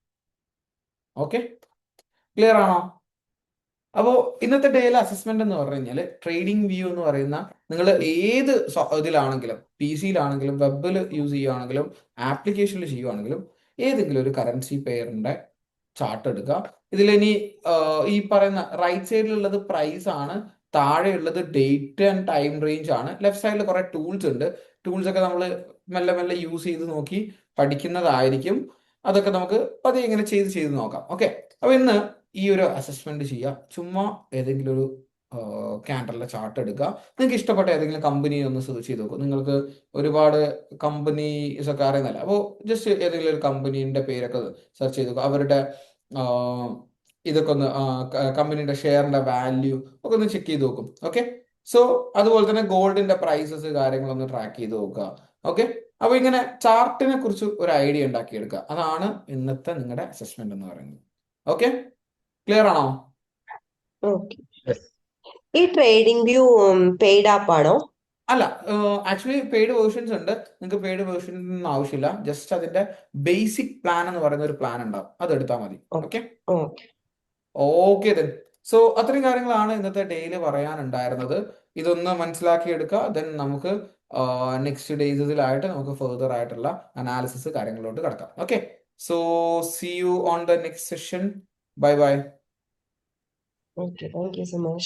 ഓക്കെ, ക്ലിയർ ആണോ? അപ്പോൾ ഇന്നത്തെ ഡേയിലെ അസസ്മെന്റ് എന്ന് പറഞ്ഞു കഴിഞ്ഞാൽ ട്രേഡിംഗ് വ്യൂ എന്ന് പറയുന്ന നിങ്ങൾ ഏത് ഇതിലാണെങ്കിലും പി സിയിലാണെങ്കിലും വെബിൽ യൂസ് ചെയ്യുകയാണെങ്കിലും ആപ്ലിക്കേഷനിൽ ചെയ്യുകയാണെങ്കിലും ഏതെങ്കിലും ഒരു കറൻസി പെയറിന്റെ ചാർട്ട് എടുക്കുക. ഇതിലിനി ഈ പറയുന്ന റൈറ്റ് സൈഡിലുള്ളത് പ്രൈസ് ആണ്, താഴെയുള്ളത് ഡേറ്റ് ആൻഡ് ടൈം റേഞ്ച് ആണ്, ലെഫ്റ്റ് സൈഡിൽ കുറെ ടൂൾസ് ഉണ്ട്. ടൂൾസ് ഒക്കെ നമ്മൾ മെല്ലെ മെല്ലെ യൂസ് ചെയ്ത് നോക്കി പഠിക്കുന്നതായിരിക്കും. അതൊക്കെ നമുക്ക് പതിയെ ഇങ്ങനെ ചെയ്ത് നോക്കാം. ഓക്കെ, അപ്പൊ ഇന്ന് ഈ ഒരു അസസ്മെന്റ് ചെയ്യുക. ചുമ്മാ ഏതെങ്കിലും ഒരു ക്യാൻഡലിന്റെ ചാർട്ട് എടുക്കുക. നിങ്ങൾക്ക് ഇഷ്ടപ്പെട്ട ഏതെങ്കിലും കമ്പനി ഒന്ന് സെർച്ച് ചെയ്ത് നോക്കും. നിങ്ങൾക്ക് ഒരുപാട് കമ്പനീസ് ഒക്കെ അറിയുന്നല്ല, അപ്പോൾ ജസ്റ്റ് ഏതെങ്കിലും ഒരു കമ്പനീന്റെ പേരൊക്കെ സെർച്ച് ചെയ്ത് നോക്കുക. അവരുടെ ഇതൊക്കെ ഒന്ന് കമ്പനിയുടെ ഷെയറിന്റെ വാല്യൂ ഒക്കെ ഒന്ന് ചെക്ക് ചെയ്ത് നോക്കും. ഓക്കെ, സോ അതുപോലെ തന്നെ ഗോൾഡിന്റെ പ്രൈസസ് കാര്യങ്ങളൊന്ന് ട്രാക്ക് ചെയ്ത് നോക്കുക. ഓക്കെ, അപ്പൊ ഇങ്ങനെ ചാർട്ടിനെ കുറിച്ച് ഒരു ഐഡിയ ഉണ്ടാക്കിയെടുക്കുക. അതാണ് ഇന്നത്തെ നിങ്ങളുടെ അസസ്മെന്റ് എന്ന് പറയുന്നത്. ഓക്കെ, ക്ലിയർ ആണോ? ഓക്കെ. ഈ ട്രേഡിംഗ് വ്യൂ പെയ്ഡ് ആപ്പ് ആണോ? അല്ല, ആക്ച്വലി പെയ്ഡ് വേർഷൻസ് ഉണ്ട്. നിങ്ങൾക്ക് പെയ്ഡ് വേർഷനൊന്നും ആവശ്യമില്ല. ജസ്റ്റ് അതിന്റെ ബേസിക് പ്ലാൻ എന്ന് പറയുന്ന ഒരു പ്ലാൻ ഉണ്ടാവും, അത് എടുത്താൽ മതി. Okay okay. Okay then. So അത്രയും കാര്യങ്ങളാണ് ഇന്നത്തെ ഡേയിൽ പറയാനുണ്ടായിരുന്നത്. ഇതൊന്ന് മനസ്സിലാക്കിയെടുക്കുക. ദെൻ നമുക്ക് നെക്സ്റ്റ് ഡേയ്സിലായിട്ട് നമുക്ക് ഫെർദർ ആയിട്ടുള്ള അനാലിസിസ് കാര്യങ്ങളിലോട്ട് കിടക്കാം. Okay, so C you on the next session. Bye bye. Okay, thank you so much.